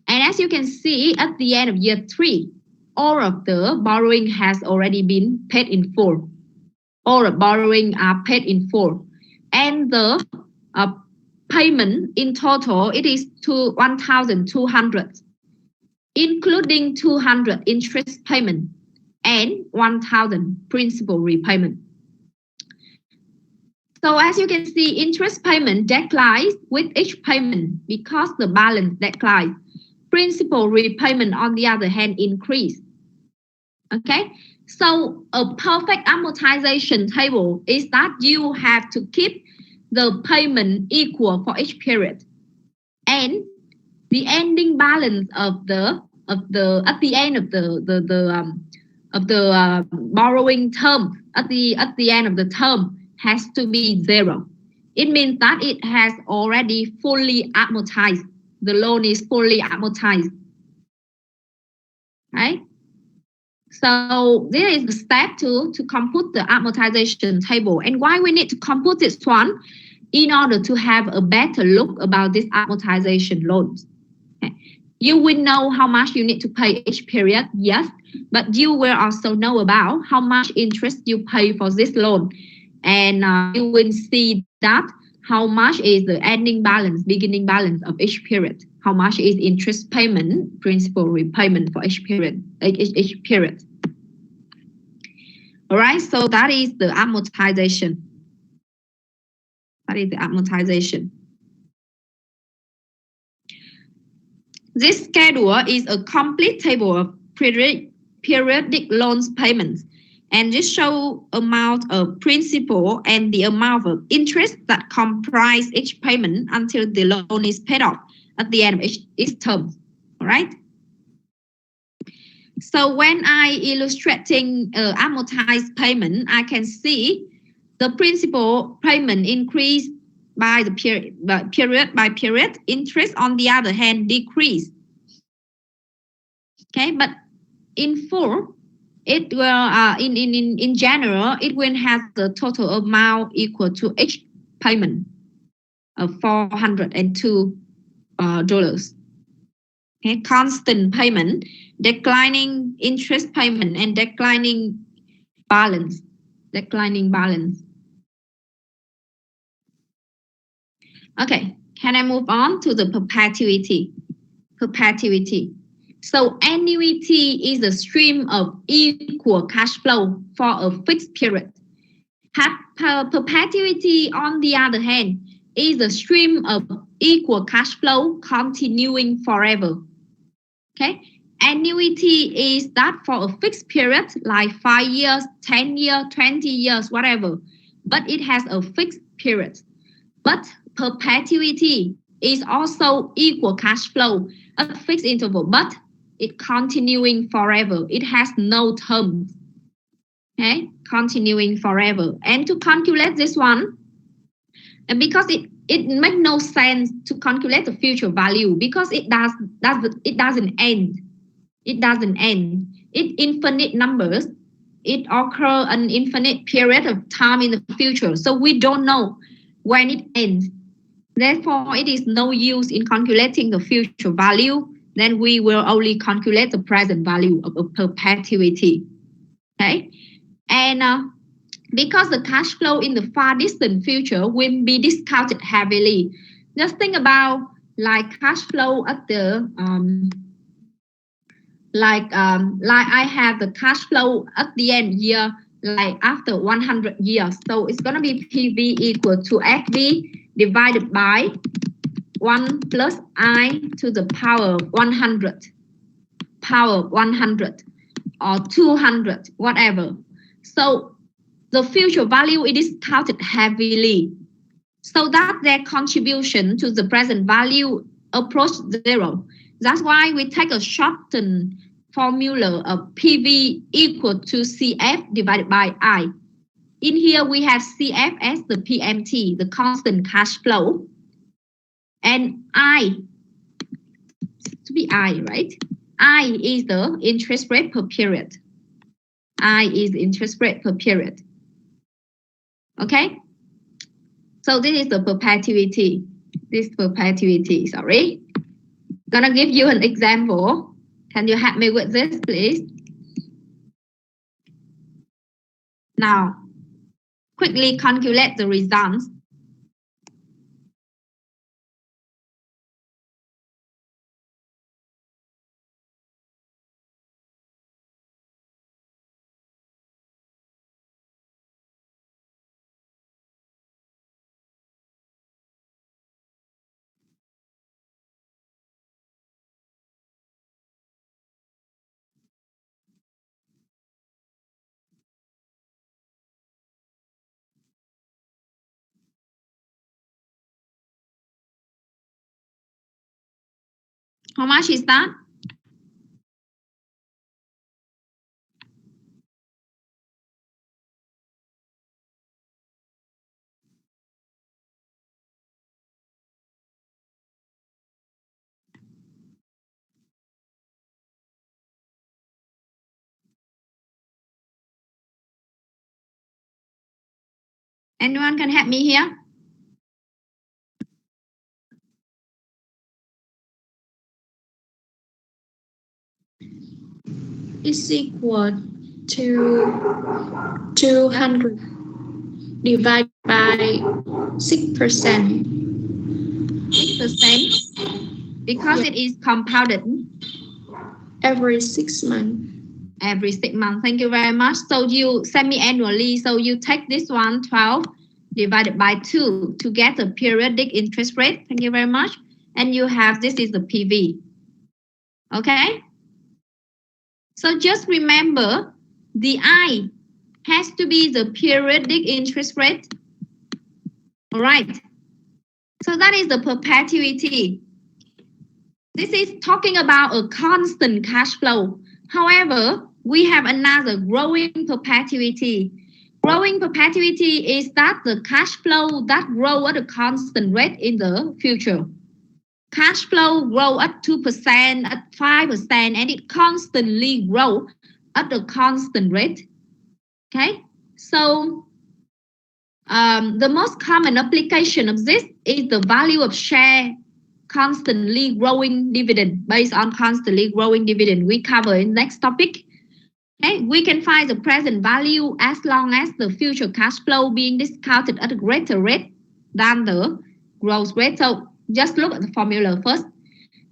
And as you can see, at the end of year 3, all of the borrowing has already been paid in full. All the borrowing are paid in full. And the payment in total, it is to 1,200, including 200 interest payment and 1,000 principal repayment. So as you can see, interest payment declines with each payment because the balance declines. Principal repayment, on the other hand, increase. Okay, so a perfect amortization table is that you have to keep the payment equal for each period. And the ending balance of the at the end of the borrowing term at the end of the term has to be zero. It means that it has already fully amortized. The loan is fully amortized. Right? So this is the step to compute the amortization table. And why we need to compute this one? In order to have a better look about this amortization loans. Okay. You will know how much you need to pay each period, yes, but you will also know about how much interest you pay for this loan. And you will see that how much is the ending balance, beginning balance of each period. How much is interest payment, principal repayment for each period, each period. All right, so that is the amortization. That is the amortization. This schedule is a complete table of periodic loans payments, and this shows amount of principal and the amount of interest that comprise each payment until the loan is paid off at the end of each term. All right. So when I illustrating amortized payment, I can see the principal payment increase by the period by period. Interest, on the other hand, decrease. Okay, but in full, it will in general, it will have the total amount equal to each payment of $402. Okay, constant payment, declining interest payment, and declining balance. Okay, can I move on to the perpetuity? So annuity is a stream of equal cash flow for a fixed period. Perpetuity, on the other hand, is a stream of equal cash flow continuing forever. Okay, annuity is that for a fixed period, like 5 years, 10 years, 20 years, whatever, but it has a fixed period. But perpetuity is also equal cash flow at fixed interval, but it continuing forever. It has no terms. Okay, continuing forever. And to calculate this one, and because it makes no sense to calculate the future value, because it doesn't end. It doesn't end. It infinite numbers. It occur an infinite period of time in the future. So we don't know when it ends. Therefore, it is no use in calculating the future value. Then we will only calculate the present value of a perpetuity. Okay, and because the cash flow in the far distant future will be discounted heavily. Just think about like cash flow at the like I have the cash flow at the end year, like after 100 years. So it's gonna be PV equal to FV divided by 1 plus I to the power 100, or 200, whatever. So the future value it is counted heavily, so that their contribution to the present value approach zero. That's why we take a shortened formula of PV equal to CF divided by I. In here we have CF as the PMT, the constant cash flow, and I to be I, right? I is the interest rate per period. I is interest rate per period. Okay, so this is the perpetuity. Sorry. Gonna give you an example. Can you help me with this, please? Now, quickly calculate the results. How much is that? Anyone can help me here? Is equal to 200 divided by 6%. 6%. Because it is compounded Every 6 months. every 6 months. Thank you very much. So you semi-annually, so you take this one 12 divided by 2 to get the periodic interest rate. Thank you very much. And you have, this is the PV. Okay. So just remember, the I has to be the periodic interest rate. All right. So that is the perpetuity. This is talking about a constant cash flow. However, we have another growing perpetuity. Growing perpetuity is that the cash flow that grow at a constant rate in the future. Cash flow grow at 2%, at 5%, and it constantly grow at a constant rate. Okay, so the most common application of this is the value of share constantly growing dividend, based on constantly growing dividend. We cover in next topic. Okay, we can find the present value as long as the future cash flow being discounted at a greater rate than the growth rate. So just look at the formula first.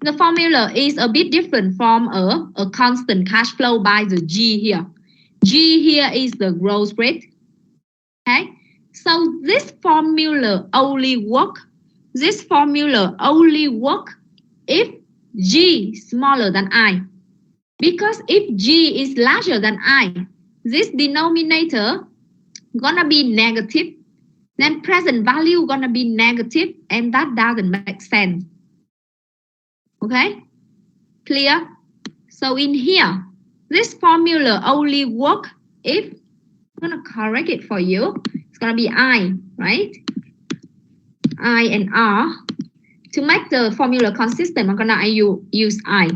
The formula is a bit different from a constant cash flow by the G here. G here is the growth rate. Okay, so this formula only work. This formula only work if G is smaller than I. Because if G is larger than I, this denominator gonna be negative, then present value gonna be negative, and that doesn't make sense. Okay, clear? So in here, this formula only work if, I'm gonna correct it for you. It's gonna be I, right? I and R. To make the formula consistent, I'm gonna use I.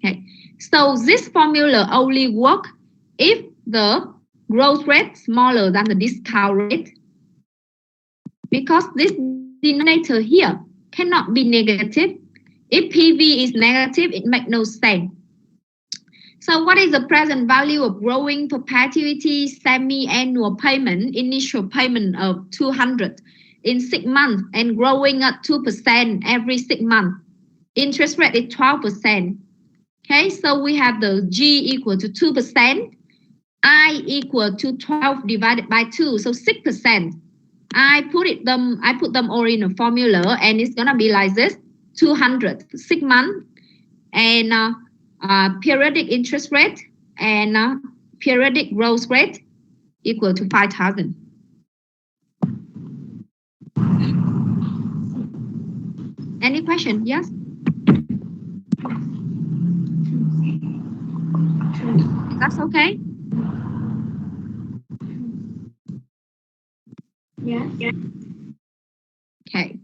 Okay. So this formula only work if the growth rate smaller than the discount rate. Because this denominator here cannot be negative. If PV is negative, it makes no sense. So what is the present value of growing perpetuity semi-annual payment, initial payment of 200 in 6 months and growing at 2% every 6 months? Interest rate is 12%. Okay, so we have the G equal to 2%, I equal to 12 divided by 2, so 6%. I put them all in a formula, and it's gonna be like this: 200 6 months, and periodic interest rate and periodic growth rate equal to 5,000. Any question? Yes. That's okay. Yeah. Okay.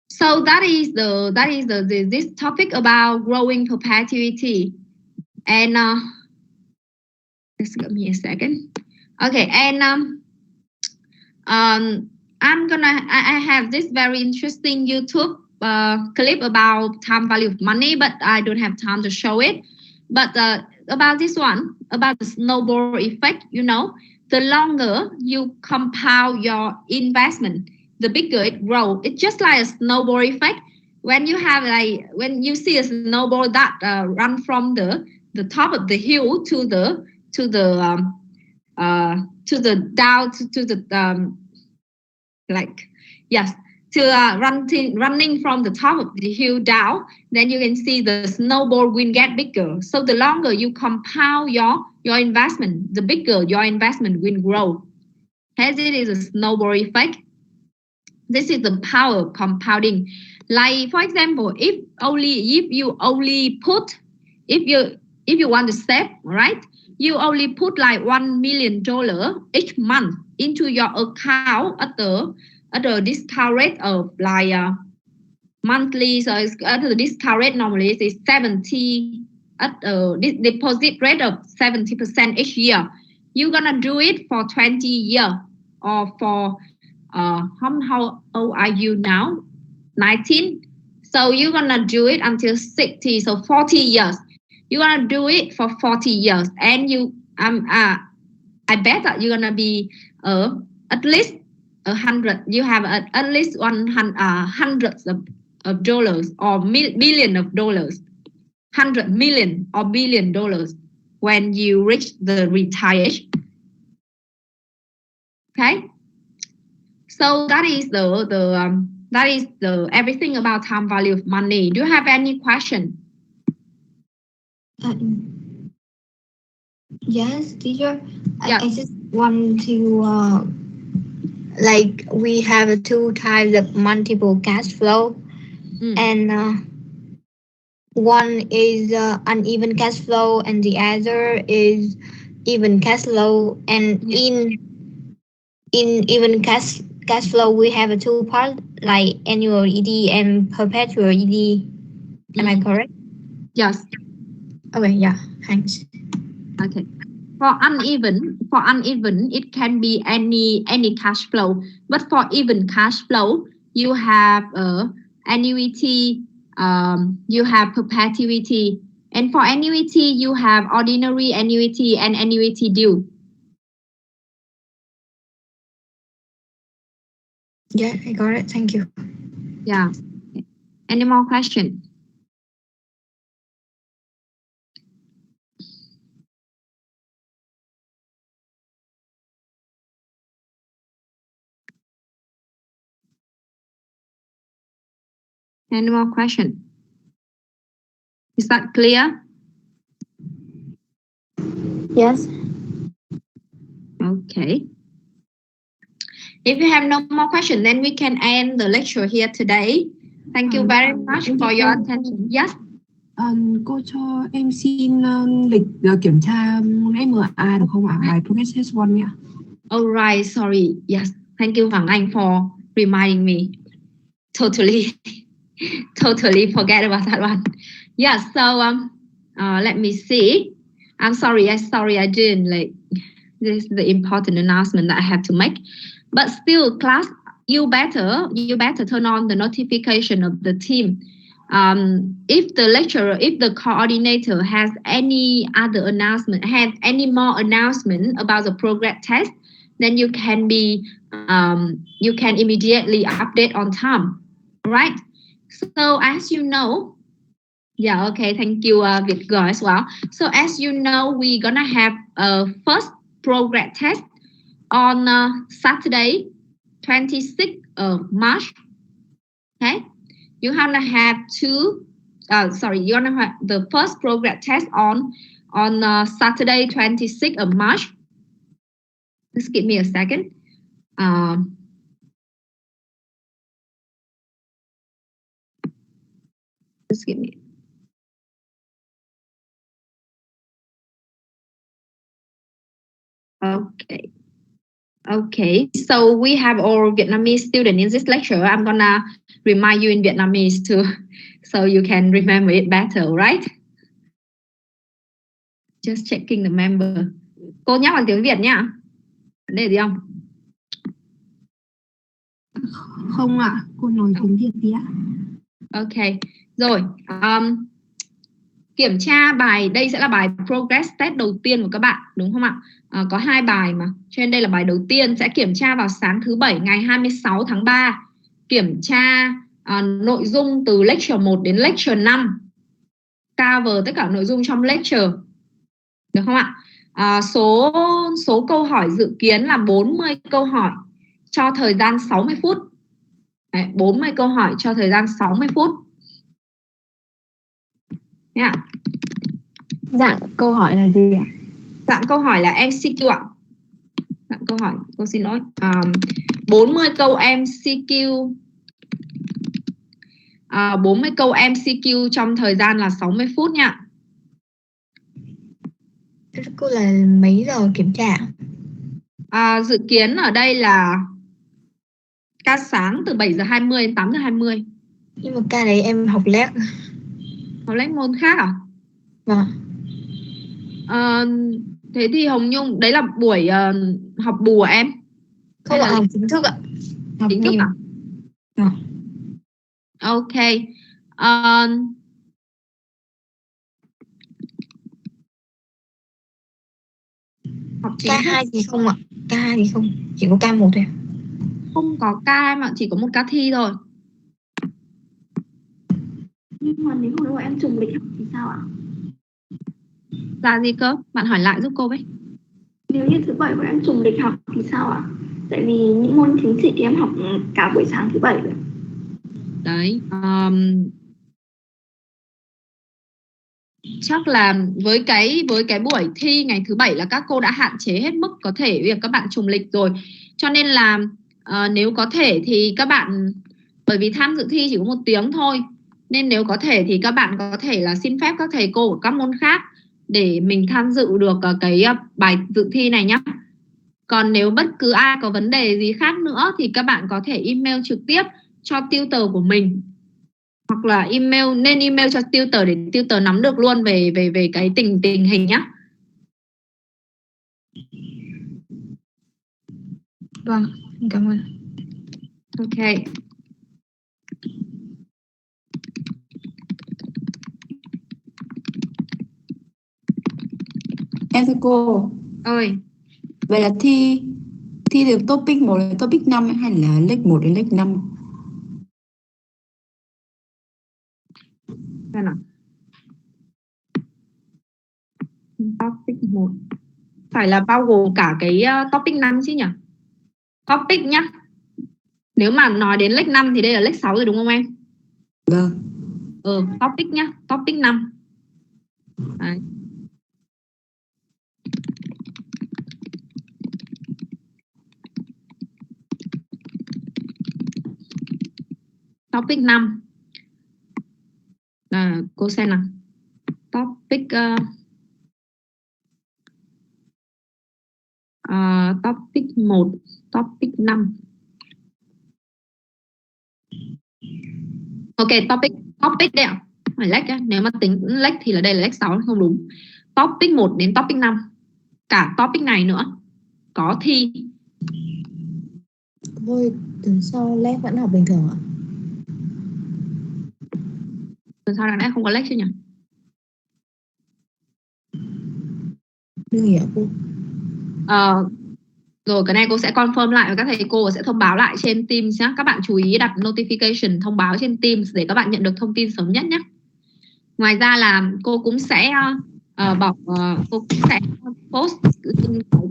So that is this topic about growing perpetuity, and just give me a second. Okay, and I have this very interesting YouTube clip about time value of money, but I don't have time to show it. But about this one, about the snowball effect, you know, the longer you compound your investment, the bigger it grows. It's just like a snowball effect. When you have when you see a snowball that run from the top of the hill to the down to the running from the top of the hill down, then you can see the snowball will get bigger. So the longer you compound your investment, the bigger your investment will grow. As it is a snowball effect. This is the power of compounding. Like for example, if you want to save, right? You only put like $1 million each month into your account at the discount rate of like monthly. So it's at the discount rate normally is 70 at deposit rate of 70% each year. You're gonna do it for 20 years or for how old are you now? 19. So you're gonna do it until 60, so 40 years. You're gonna do it for 40 years, and I bet that you're gonna be at least 100. You have at least hundreds of dollars or billion of dollars, 100 million or billion dollars when you reach the retire age. Okay. So that is the everything about time value of money. Do you have any question? Yes, teacher. Yeah. I just want to like we have two types of multiple cash flow, and one is uneven cash flow, and the other is even cash flow. And in even cash flow, we have two parts like annual ED and perpetual ED. Am I correct? Yes. Okay. Yeah. Thanks. Okay. For uneven, it can be any cash flow. But for even cash flow, you have annuity, you have perpetuity, and for annuity you have ordinary annuity and annuity due. Yeah, I got it. Thank you. Yeah. Any more questions? Any more questions? Is that clear? Yes. Okay. If you have no more questions, then we can end the lecture here today. Thank you very much for your attention. Yes. Cô cho em xin lịch kiểm tra MA được không ạ? Bài Progress Test 1 nhé. All right, sorry. Yes. Thank you Hoàng Anh for reminding me. Totally forget about that one. Yes, so let me see. I'm sorry, I didn't like this is the important announcement that I have to make. But still, class, you better turn on the notification of the team. If the coordinator has any other announcement, has any more announcement about the progress test, then you can immediately update on time, right? So as you know, yeah, okay, thank you, Vidgar as well. So as you know, we're gonna have a first progress test on Saturday, 26th of March. Okay, you're gonna have you're gonna have the first progress test on Saturday, 26th of March. Just give me a second. Just give me. Okay, so we have all Vietnamese students in this lecture. I'm gonna remind you in Vietnamese too, so you can remember it better, right? Just checking the member. Cô nhắc bằng tiếng Việt nhá. Vấn đề gì không? Không ạ, cô nói tiếng Việt đi ạ. Ok, rồi. Kiểm tra bài, đây sẽ là bài progress test đầu tiên của các bạn, đúng không ạ? Có 2 bài mà, cho nên đây là bài đầu tiên, sẽ kiểm tra vào sáng thứ Bảy ngày 26 tháng 3. Kiểm tra nội dung từ lecture 1 đến lecture 5. Cover tất cả nội dung trong lecture. Được không ạ? Số câu hỏi dự kiến là 40 câu hỏi cho thời gian 60 phút. Đấy, 40 câu hỏi cho thời gian 60 phút. Yeah. Dạng câu hỏi là gì ạ? Dạng câu hỏi là MCQ ạ. Câu hỏi, cô xin lỗi. 40 câu MCQ. 40 câu MCQ trong thời gian là 60 phút nha. Cô là mấy giờ kiểm tra? Dự kiến ở đây là ca sáng từ 7:20 đến 8:20. Nhưng mà ca đấy em học lét. Học lách môn khác à? Vâng. Thế thì Hồng Nhung, đấy là buổi học bù à em? Không ạ, học chính thức ạ. Học Chính thức à? Ok. Học chính thức. K2 thì không ạ. K2 thì không, chỉ có K1 thôi. Không có ca em ạ, chỉ có một ca thi thôi. Nhưng mà nếu hôm nay em trùng lịch học thì sao ạ? Là gì cơ? Bạn hỏi lại giúp cô với. Nếu như thứ bảy của em trùng lịch học thì sao ạ? Tại vì những môn chính trị thì em học cả buổi sáng thứ bảy rồi. Đấy. Chắc là với cái buổi thi ngày thứ bảy là các cô đã hạn chế hết mức có thể việc các bạn trùng lịch rồi. Cho nên là nếu có thể thì các bạn, bởi vì tham dự thi chỉ có 1 tiếng thôi, nên nếu có thể thì các bạn có thể là xin phép các thầy cô của các môn khác để mình tham dự được cái bài dự thi này nhé. Còn nếu bất cứ ai có vấn đề gì khác nữa thì các bạn có thể email trực tiếp cho tutor của mình, hoặc là nên email cho tutor để tutor nắm được luôn về cái tình hình nhé. Vâng, cảm ơn. Ok. Em thưa cô. Ơi. Vậy là thi từ topic 1 đến topic 5 hay là leck 1 đến leck 5? Xem nào. Topic 1 phải là bao gồm cả cái topic 5 chứ nhỉ? Topic nhá. Nếu mà nói đến leck 5 thì đây là leck 6 rồi đúng không em? Vâng. Topic nhá, topic 5. Đấy. Topic 5. Cô xem nào. Topic topic 1, topic 5. Ok, topic đây ạ. Phải leck á, nếu mà tính leck thì là đây là leck 6 không đúng. Topic 1 đến topic 5. Cả topic này nữa có thi. Thôi, tuần sau leck vẫn học bình thường ạ? Tuần sau đáng lẽ không có leck chứ nhỉ? Đừng hiểu cô. Rồi cái này cô sẽ confirm lại và các thầy cô sẽ thông báo lại trên Teams nhé. Các bạn chú ý đặt notification thông báo trên Teams để các bạn nhận được thông tin sớm nhất nhé. Ngoài ra là cô cũng sẽ post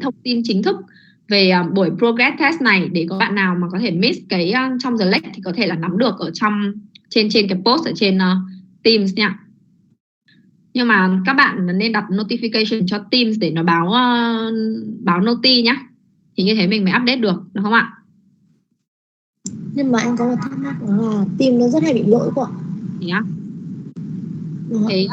thông tin chính thức về buổi progress test này để có bạn nào mà có thể miss cái trong giờ lệch thì có thể là nắm được ở trên cái post ở trên Teams nha. Nhưng mà các bạn nên đặt notification cho Teams để nó báo noti nhá. Thì như thế mình mới update được, đúng không ạ? Nhưng mà em có một thắc mắc đó là team nó rất hay bị lỗi quá. Thế á? Thế